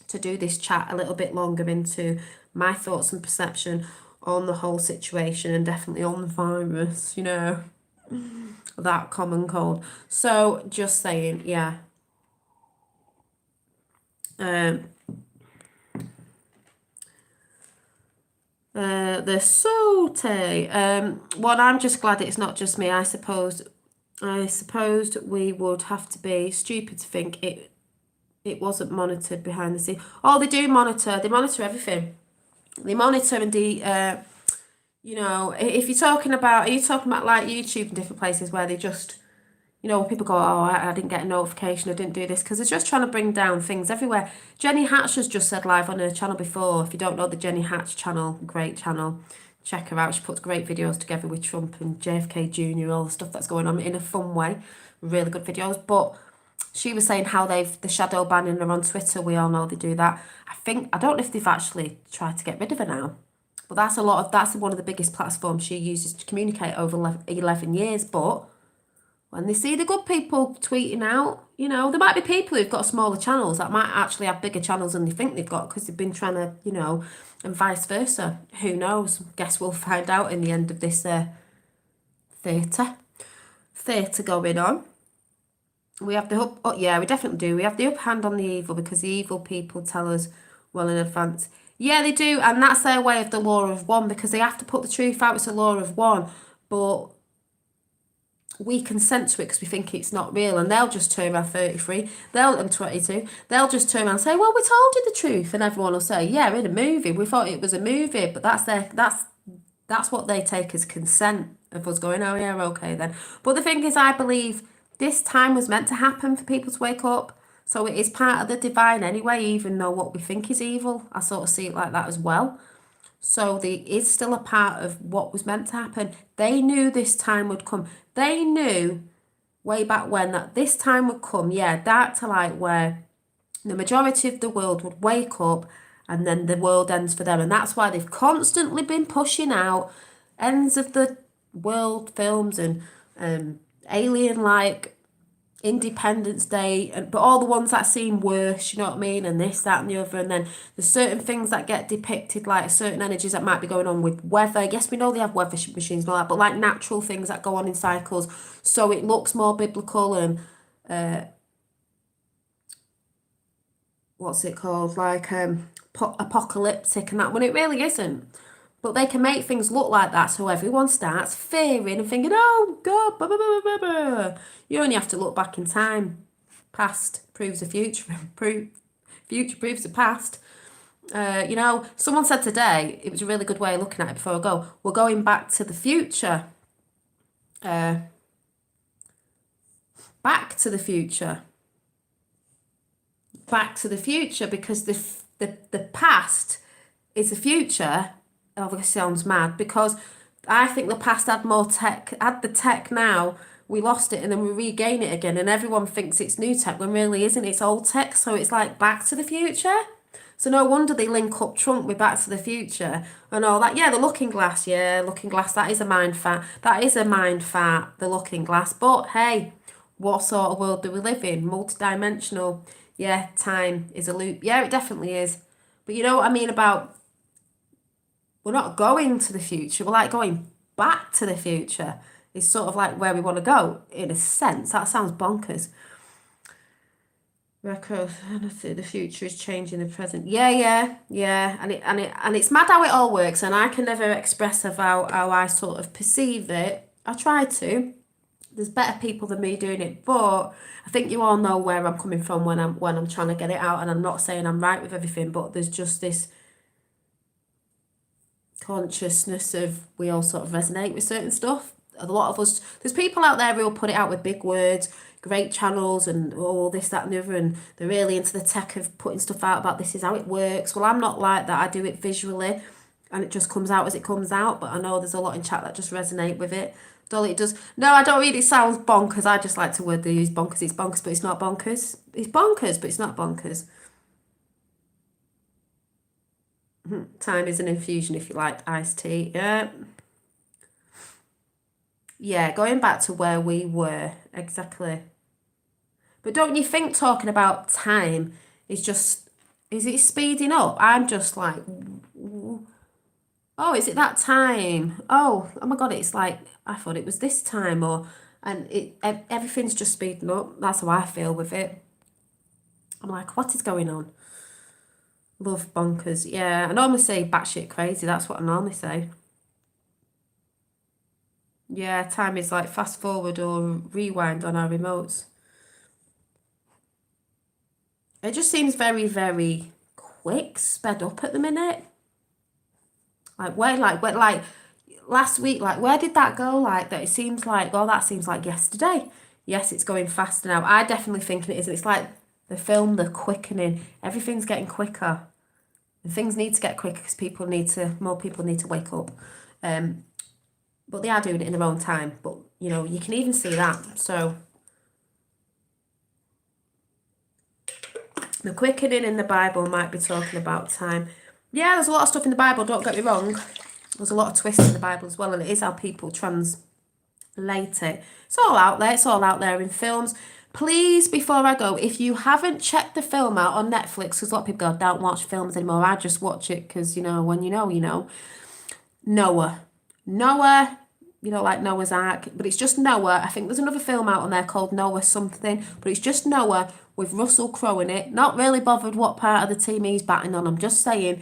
to do this chat a little bit longer into my thoughts and perception on the whole situation and definitely on the virus, that common cold. So just saying, yeah. The saute. Well, I'm just glad it's not just me. I supposed we would have to be stupid to think it wasn't monitored behind the scenes. Oh, they do monitor. They monitor everything. They monitor and if you're talking about, are you talking about like YouTube and different places where they just, people go, oh, I didn't get a notification, I didn't do this, because they're just trying to bring down things everywhere. Jenny Hatch has just said live on her channel before. If you don't know the Jenny Hatch channel, great channel, check her out. She puts great videos together with Trump and JFK Jr., all the stuff that's going on in a fun way. Really good videos. But she was saying how the shadow banning her on Twitter. We all know they do that. I don't know if they've actually tried to get rid of her now. But that's one of the biggest platforms she uses to communicate over 11 years. But when they see the good people tweeting out, there might be people who've got smaller channels that might actually have bigger channels than they think they've got because they've been trying to, and vice versa. Who knows? Guess we'll find out in the end of this theatre going on. We have we definitely do. We have the upper hand on the evil because the evil people tell us well in advance. Yeah, they do, and that's their way of the law of one because they have to put the truth out. It's a law of one, but we consent to it because we think it's not real, and they'll just turn around 33, and 22, they'll just turn around and say, well, we told you the truth, and everyone will say, yeah, in a movie, we thought it was a movie, but that's what they take as consent of us going, oh yeah, okay then. But the thing is, I believe this time was meant to happen for people to wake up, so it is part of the divine anyway, even though what we think is evil. I sort of see it like that as well. So there is still a part of what was meant to happen. They knew this time would come. They knew way back when that this time would come, dark to light, where the majority of the world would wake up and then the world ends for them. And that's why they've constantly been pushing out ends of the world films and alien like Independence Day, but all the ones that seem worse, you know what I mean, and this, that, and the other. And then there's certain things that get depicted, like certain energies that might be going on with weather. Yes, we know they have weather machines and all that, but like natural things that go on in cycles, so it looks more biblical and what's it called, like apocalyptic and that, when it really isn't. But they can make things look like that, so everyone starts fearing and thinking, oh God, blah, blah, blah, blah, blah. You only have to look back in time. Past proves the future, future proves the past. You know, someone said today, it was a really good way of looking at it before I go, we're going back to the future. Back to the future. Back to the future, because the past is the future. Obviously sounds mad, because I think the past had more tech, had the tech now, we lost it and then we regain it again, and everyone thinks it's new tech when really isn't, it's old tech. So it's like Back to the Future. So no wonder they link up Trump with Back to the Future and all that. Yeah, the Looking Glass, that is a mind fat. The Looking Glass. But hey, what sort of world do we live in? Multidimensional. Yeah, time is a loop. Yeah, it definitely is. But you know what I mean about, we're not going to the future, we're like going back to the future. It's sort of like where we want to go, in a sense. That sounds bonkers. Record, the future is changing the present. Yeah. And it's mad how it all works, and I can never express about how I sort of perceive it. I try to. There's better people than me doing it, but I think you all know where I'm coming from when I'm trying to get it out, and I'm not saying I'm right with everything, but there's just this consciousness of, we all sort of resonate with certain stuff. A lot of us, there's people out there who will put it out with big words, great channels and all this, that and the other, and they're really into the tech of putting stuff out about this is how it works. Well, I'm not like that. I do it visually and it just comes out as it comes out, but I know there's a lot in chat that just resonate with it. Dolly, it does. No, I don't really sound bonkers. I just like to word they use bonkers. It's bonkers, but it's not bonkers. It's bonkers, but it's not bonkers. Time is an infusion if you like iced tea. Yeah, going back to where we were, exactly. But don't you think talking about time is just, is it speeding up? I'm just like, oh, is it that time? Oh my God, it's like, I thought it was this time, or, and everything's just speeding up. That's how I feel with it. I'm like, what is going on? Love bonkers. Yeah, I normally say batshit crazy. That's what I normally say. Yeah, time is like fast forward or rewind on our remotes. It just seems very, very quick, sped up at the minute. Like last week, like where did that go? Like that, it seems like, oh, that seems like yesterday. Yes, it's going faster now. I definitely think it is. It's like the film, the quickening. Everything's getting quicker. And things need to get quicker because more people need to wake up. But they are doing it in their own time. But, you know, you can even see that. So the quickening in the Bible might be talking about time. Yeah, there's a lot of stuff in the Bible, don't get me wrong. There's a lot of twists in the Bible as well, and it is how people translate it. It's all out there. It's all out there in films. Please, before I go, if you haven't checked the film out on Netflix, because a lot of people go, don't watch films anymore. I just watch it because, you know, when you know, you know. Noah, you know, like Noah's Ark, but it's just Noah. I think there's another film out on there called Noah something, but it's just Noah with Russell Crowe in it. Not really bothered what part of the team he's batting on. I'm just saying,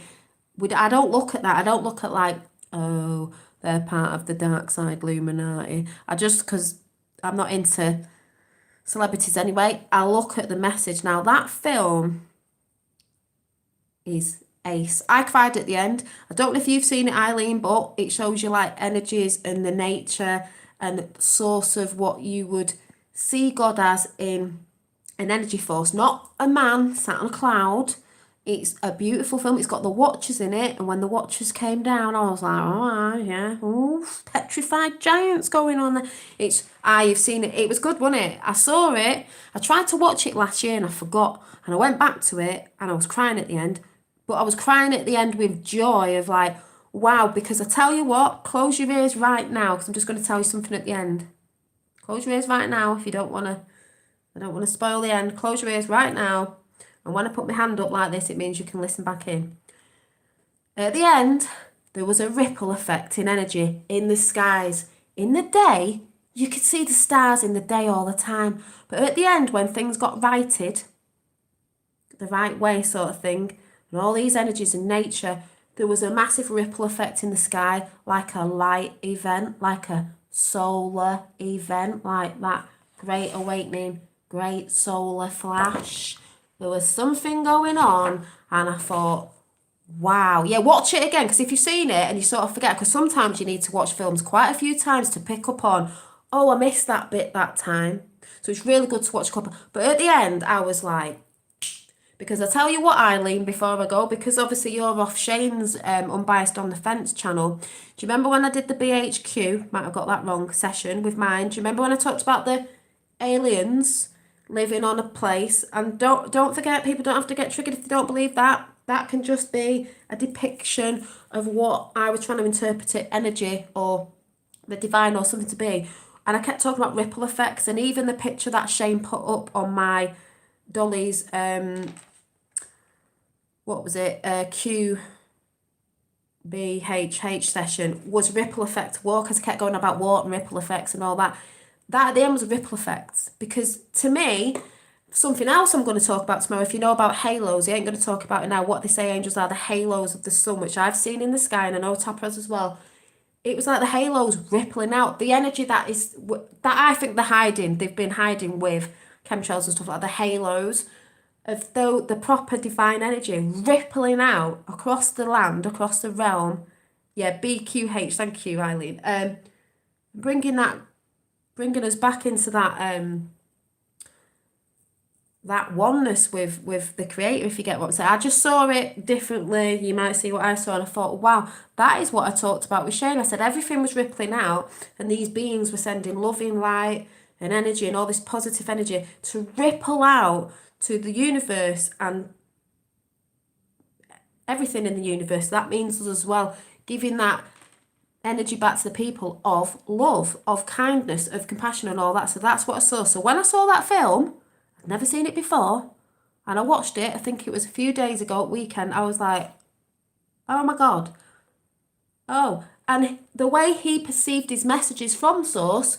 I don't look at that. I don't look at like, oh, they're part of the dark side Illuminati. Because I'm not into celebrities anyway, I look at the message. Now, that film is ace. I cried at the end. I don't know if you've seen it, Eileen, but it shows you like energies and the nature and source of what you would see God as in an energy force, not a man sat on a cloud. It's a beautiful film. It's got the Watchers in it, and when the Watchers came down, I was like, oh yeah, ooh, petrified giants going on there. You've seen it. It was good, wasn't it? I saw it. I tried to watch it last year and I forgot, and I went back to it and I was crying at the end. But I was crying at the end with joy of like, wow, because I tell you what, close your ears right now, because I'm just going to tell you something at the end. Close your ears right now if you don't want to, I don't want to spoil the end. Close your ears right now. And when I put my hand up like this, it means you can listen back in. At the end, there was a ripple effect in energy in the skies. In the day, you could see the stars in the day all the time. But at the end, when things got righted, the right way sort of thing, and all these energies in nature, there was a massive ripple effect in the sky, like a light event, like a solar event, like that great awakening, great solar flash. There was something going on, and I thought, wow. Yeah, watch it again, because if you've seen it and you sort of forget, because sometimes you need to watch films quite a few times to pick up on, oh, I missed that bit that time. So it's really good to watch a couple. But at the end, I was like, because I tell you what, Eileen, before I go, because obviously you're off Shane's Unbiased on the Fence channel. Do you remember when I did the BHQ, might have got that wrong, session with mine? Do you remember when I talked about the aliens living on a place? And don't forget, people don't have to get triggered if they don't believe that. That can just be a depiction of what I was trying to interpret it, energy or the divine or something to be. And I kept talking about ripple effects, and even the picture that Shane put up on my Dolly's what was it, QBHH session was ripple effect walk, because I kept going about water and ripple effects and all that. That at the end was ripple effects, because to me, something else I'm going to talk about tomorrow, if you know about halos, I ain't going to talk about it now, what they say angels are, the halos of the sun, which I've seen in the sky, and I know Top has as well. It was like the halos rippling out, the energy that I think they've been hiding with chemtrails and stuff like that, the halos of the proper divine energy rippling out across the land, across the realm. Yeah, BQH, thank you, Eileen. Bringing us back into that oneness with the creator, if you get what I'm saying. I just saw it differently. You might see what I saw, and I thought, wow, that is what I talked about with Shane. I said everything was rippling out, and these beings were sending loving light and energy and all this positive energy to ripple out to the universe and everything in the universe. That means us as well, giving that energy back to the people of love, of kindness, of compassion and all that. So that's what I saw. So when I saw that film, I'd never seen it before, and I watched it, I think it was a few days ago at weekend, I was like, oh my God. Oh, and the way he perceived his messages from source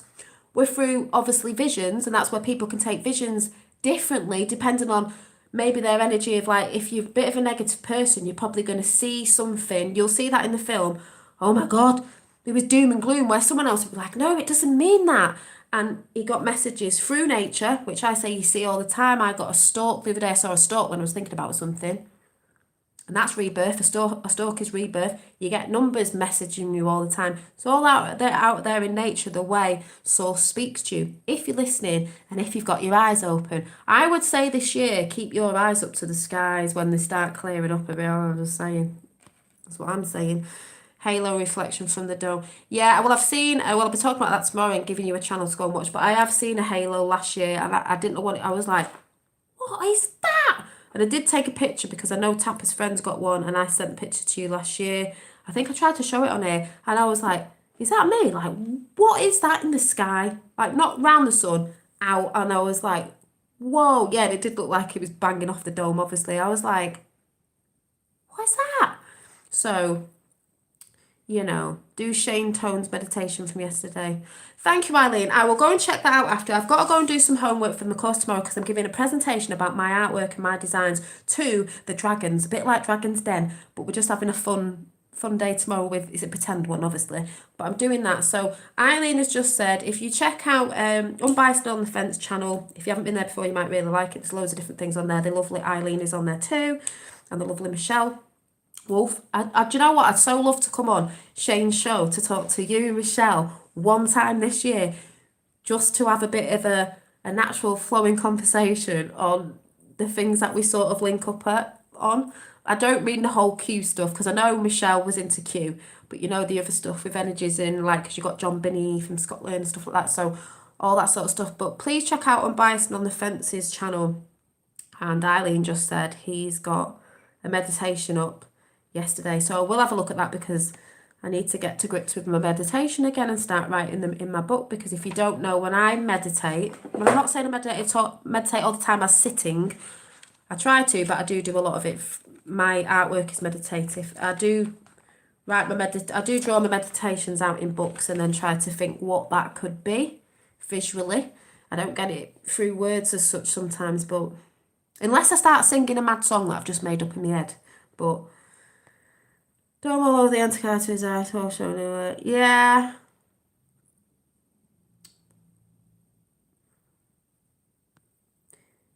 were through obviously visions, and that's where people can take visions differently depending on maybe their energy of like, if you're a bit of a negative person, you're probably going to see something, you'll see that in the film, oh my God, it was doom and gloom, where someone else would be like, no, it doesn't mean that. And he got messages through nature, which I say you see all the time. I got a stalk the other day. I saw a stalk when I was thinking about something. And that's rebirth. A stalk is rebirth. You get numbers messaging you all the time. It's all out there in nature, the way source speaks to you. If you're listening and if you've got your eyes open, I would say this year, keep your eyes up to the skies when they start clearing up a bit. I'm just saying. That's what I'm saying. Halo reflection from the dome. Yeah, well, I've seen, I'll be talking about that tomorrow and giving you a channel to go and watch, but I have seen a halo last year, and I didn't know what I was like, what is that? And I did take a picture because I know Tapper's friends got one, and I sent the picture to you last year. I think I tried to show it on here, and I was like, is that me? Like, what is that in the sky? Like, not round the sun, out. And I was like, whoa. Yeah, it did look like it was banging off the dome, obviously. I was like, what's that? So, do Shane Tone's meditation from yesterday. Thank you, Eileen. I will go and check that out after. I've got to go and do some homework from the course tomorrow, because I'm giving a presentation about my artwork and my designs to the dragons, a bit like Dragon's Den, but we're just having a fun day tomorrow with, is it pretend one, obviously, but I'm doing that. So Eileen has just said, if you check out Unbiased on the Fence channel, if you haven't been there before, you might really like it. There's loads of different things on there. The lovely Eileen is on there too, and the lovely Michelle Wolf. Do you know what? I'd so love to come on Shane's show to talk to you and Michelle one time this year, just to have a bit of a natural flowing conversation on the things that we sort of link up on. I don't mean the whole Q stuff, because I know Michelle was into Q, but the other stuff with energies in, like, because you got John Binney from Scotland and stuff like that, so all that sort of stuff. But please check out Unbiased on the Fences channel. And Eileen just said he's got a meditation up yesterday. So I will have a look at that because I need to get to grips with my meditation again and start writing them in my book. Because if you don't know, when I meditate, well, I'm not saying I meditate all the time as sitting. I try to, but I do a lot of it. My artwork is meditative. I do I do draw my meditations out in books and then try to think what that could be visually. I don't get it through words as such sometimes, but unless I start singing a mad song that I've just made up in my head. But don't know the antiquity is I social. Yeah.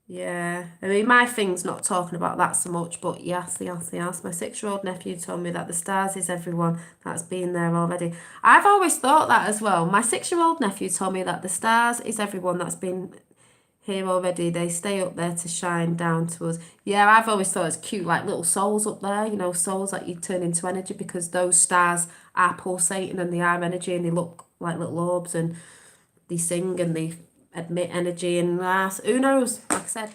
Yeah, I mean, my thing's not talking about that so much, but yes. My 6-year-old nephew told me that the stars is everyone that's been there already. I've always thought that as well. My 6-year-old nephew told me that the stars is everyone that's been here already. They stay up there to shine down to us. Yeah, I've always thought it's cute, like little souls up there, souls that you turn into energy because those stars are pulsating and they are energy and they look like little orbs and they sing and they emit energy and that. Who knows? Like I said,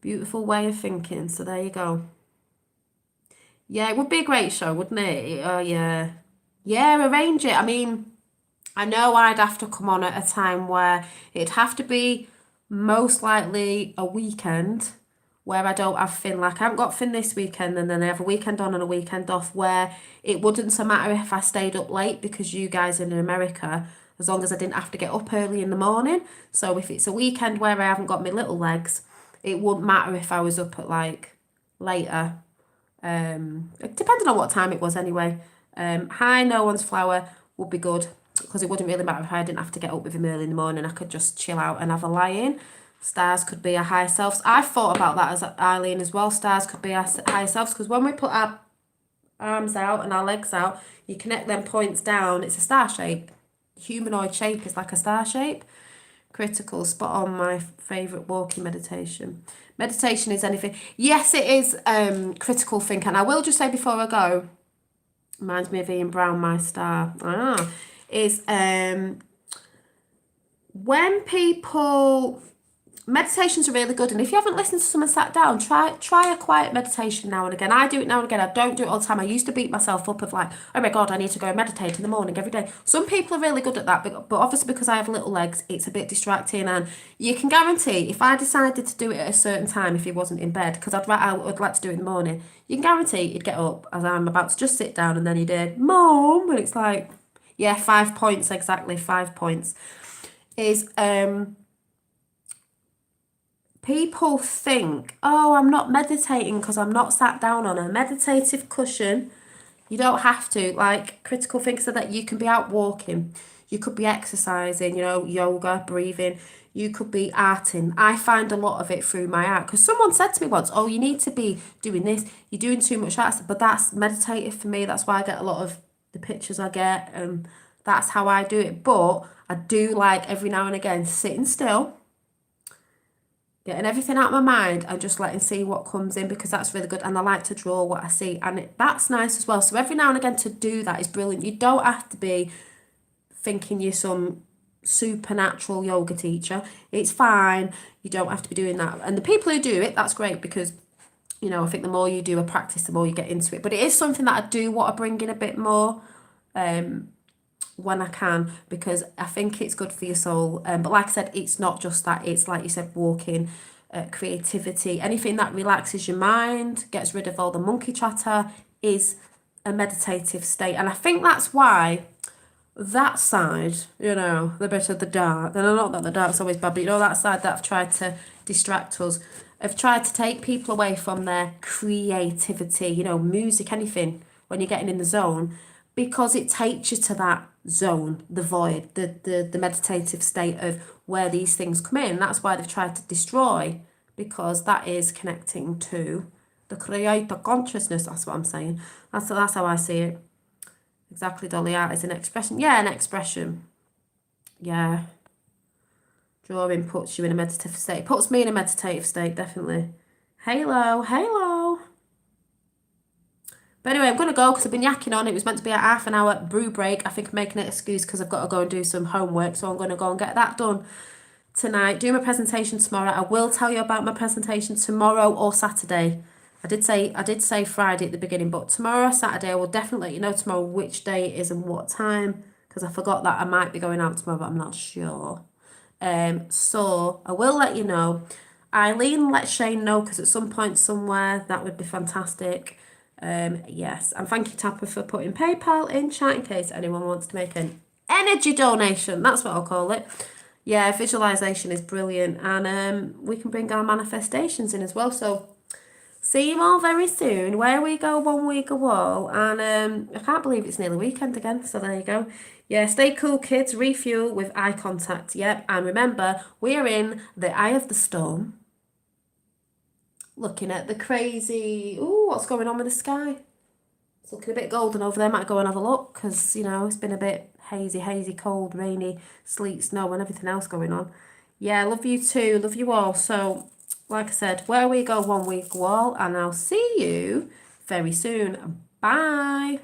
beautiful way of thinking. So there you go. Yeah, it would be a great show, wouldn't it? Oh yeah. Yeah, arrange it. I mean, I know I'd have to come on at a time where it'd have to be most likely a weekend where I don't have Finn. Like I haven't got Finn this weekend and then I have a weekend on and a weekend off where it wouldn't so matter if I stayed up late because you guys are in America, as long as I didn't have to get up early in the morning. So if it's a weekend where I haven't got my little legs, it wouldn't matter if I was up at like later. Depending on what time it was anyway. Hi, No One's Flower would be good because it wouldn't really matter if I didn't have to get up with him early in the morning. I could just chill out and have a lie in. Stars could be our higher selves. I've thought about that as Eileen as well. Stars could be our higher selves because when we put our arms out and our legs out, you connect them points down, it's a star shape. Humanoid shape is like a star shape. Critical, spot on, my favourite walking meditation. Meditation is anything. Yes, it is critical thinking. I will just say before I go, reminds me of Ian Brown, my star. Is when people meditations are really good, and if you haven't listened to someone sat down, try a quiet meditation now and again. I do it now and again. I don't do it all the time. I used to beat myself up of like, oh my god, I need to go and meditate in the morning every day. Some people are really good at that, but obviously because I have little legs, it's a bit distracting. And you can guarantee if I decided to do it at a certain time, if he wasn't in bed, because I would like to do it in the morning, you can guarantee he'd get up as I'm about to just sit down, and then he did, Mom, and it's like, yeah, 5 points exactly. 5 points is people think, oh, I'm not meditating because I'm not sat down on a meditative cushion. You don't have to. Like critical thinking said that you can be out walking, you could be exercising, yoga, breathing, you could be arting. I find a lot of it through my art because someone said to me once, oh, you need to be doing this, you're doing too much art, but that's meditative for me. That's why I get a lot of the pictures I get, and that's how I do it. But I do like every now and again sitting still, getting everything out of my mind and just letting see what comes in, because that's really good. And I like to draw what I see, and that's nice as well. So every now and again to do that is brilliant. You don't have to be thinking you're some supernatural yoga teacher. It's fine. You don't have to be doing that. And the people who do it, that's great, because I think the more you do a practice, the more you get into it. But it is something that I do want to bring in a bit more when I can, because I think it's good for your soul. But like I said, it's not just that. It's like you said, walking, creativity, anything that relaxes your mind, gets rid of all the monkey chatter, is a meditative state. And I think that's why that side, the bit of the dark, and not that the dark's always bad, but that side that I've tried to distract us, I've tried to take people away from their creativity, music, anything, when you're getting in the zone, because it takes you to that zone, the void, the meditative state of where these things come in. That's why they've tried to destroy, because that is connecting to the creator consciousness. That's what I'm saying. That's how I see it. Exactly, Dolly. Art is an expression. Yeah, an expression. Yeah. Drawing puts you in a meditative state. It puts me in a meditative state, definitely. Halo. But anyway, I'm going to go because I've been yakking on. It was meant to be a half an hour brew break. I think I'm making an excuse because I've got to go and do some homework. So I'm going to go and get that done tonight. Do my presentation tomorrow. I will tell you about my presentation tomorrow or Saturday. I did say Friday at the beginning, but tomorrow, Saturday, I will definitely let you know tomorrow which day it is and what time, because I forgot that I might be going out tomorrow, but I'm not sure. So I will let you know. Eileen, let Shane know, because at some point somewhere that would be fantastic. Yes, and thank you, Tapper, for putting PayPal in chat in case anyone wants to make an energy donation. That's what I'll call it. Yeah, visualization is brilliant, and we can bring our manifestations in as well. So see you all very soon. Where we go one week a while, and I can't believe it's nearly weekend again. So there you go. Yeah, stay cool, kids. Refuel with eye contact. Yep, and remember, we're in the eye of the storm, looking at the crazy. Ooh, what's going on with the sky? It's looking a bit golden over there. Might go and have a look, because it's been a bit hazy, cold, rainy, sleet, snow, and everything else going on. Yeah, love you too. Love you all. So, like I said, where we go one week, wall, and I'll see you very soon. Bye.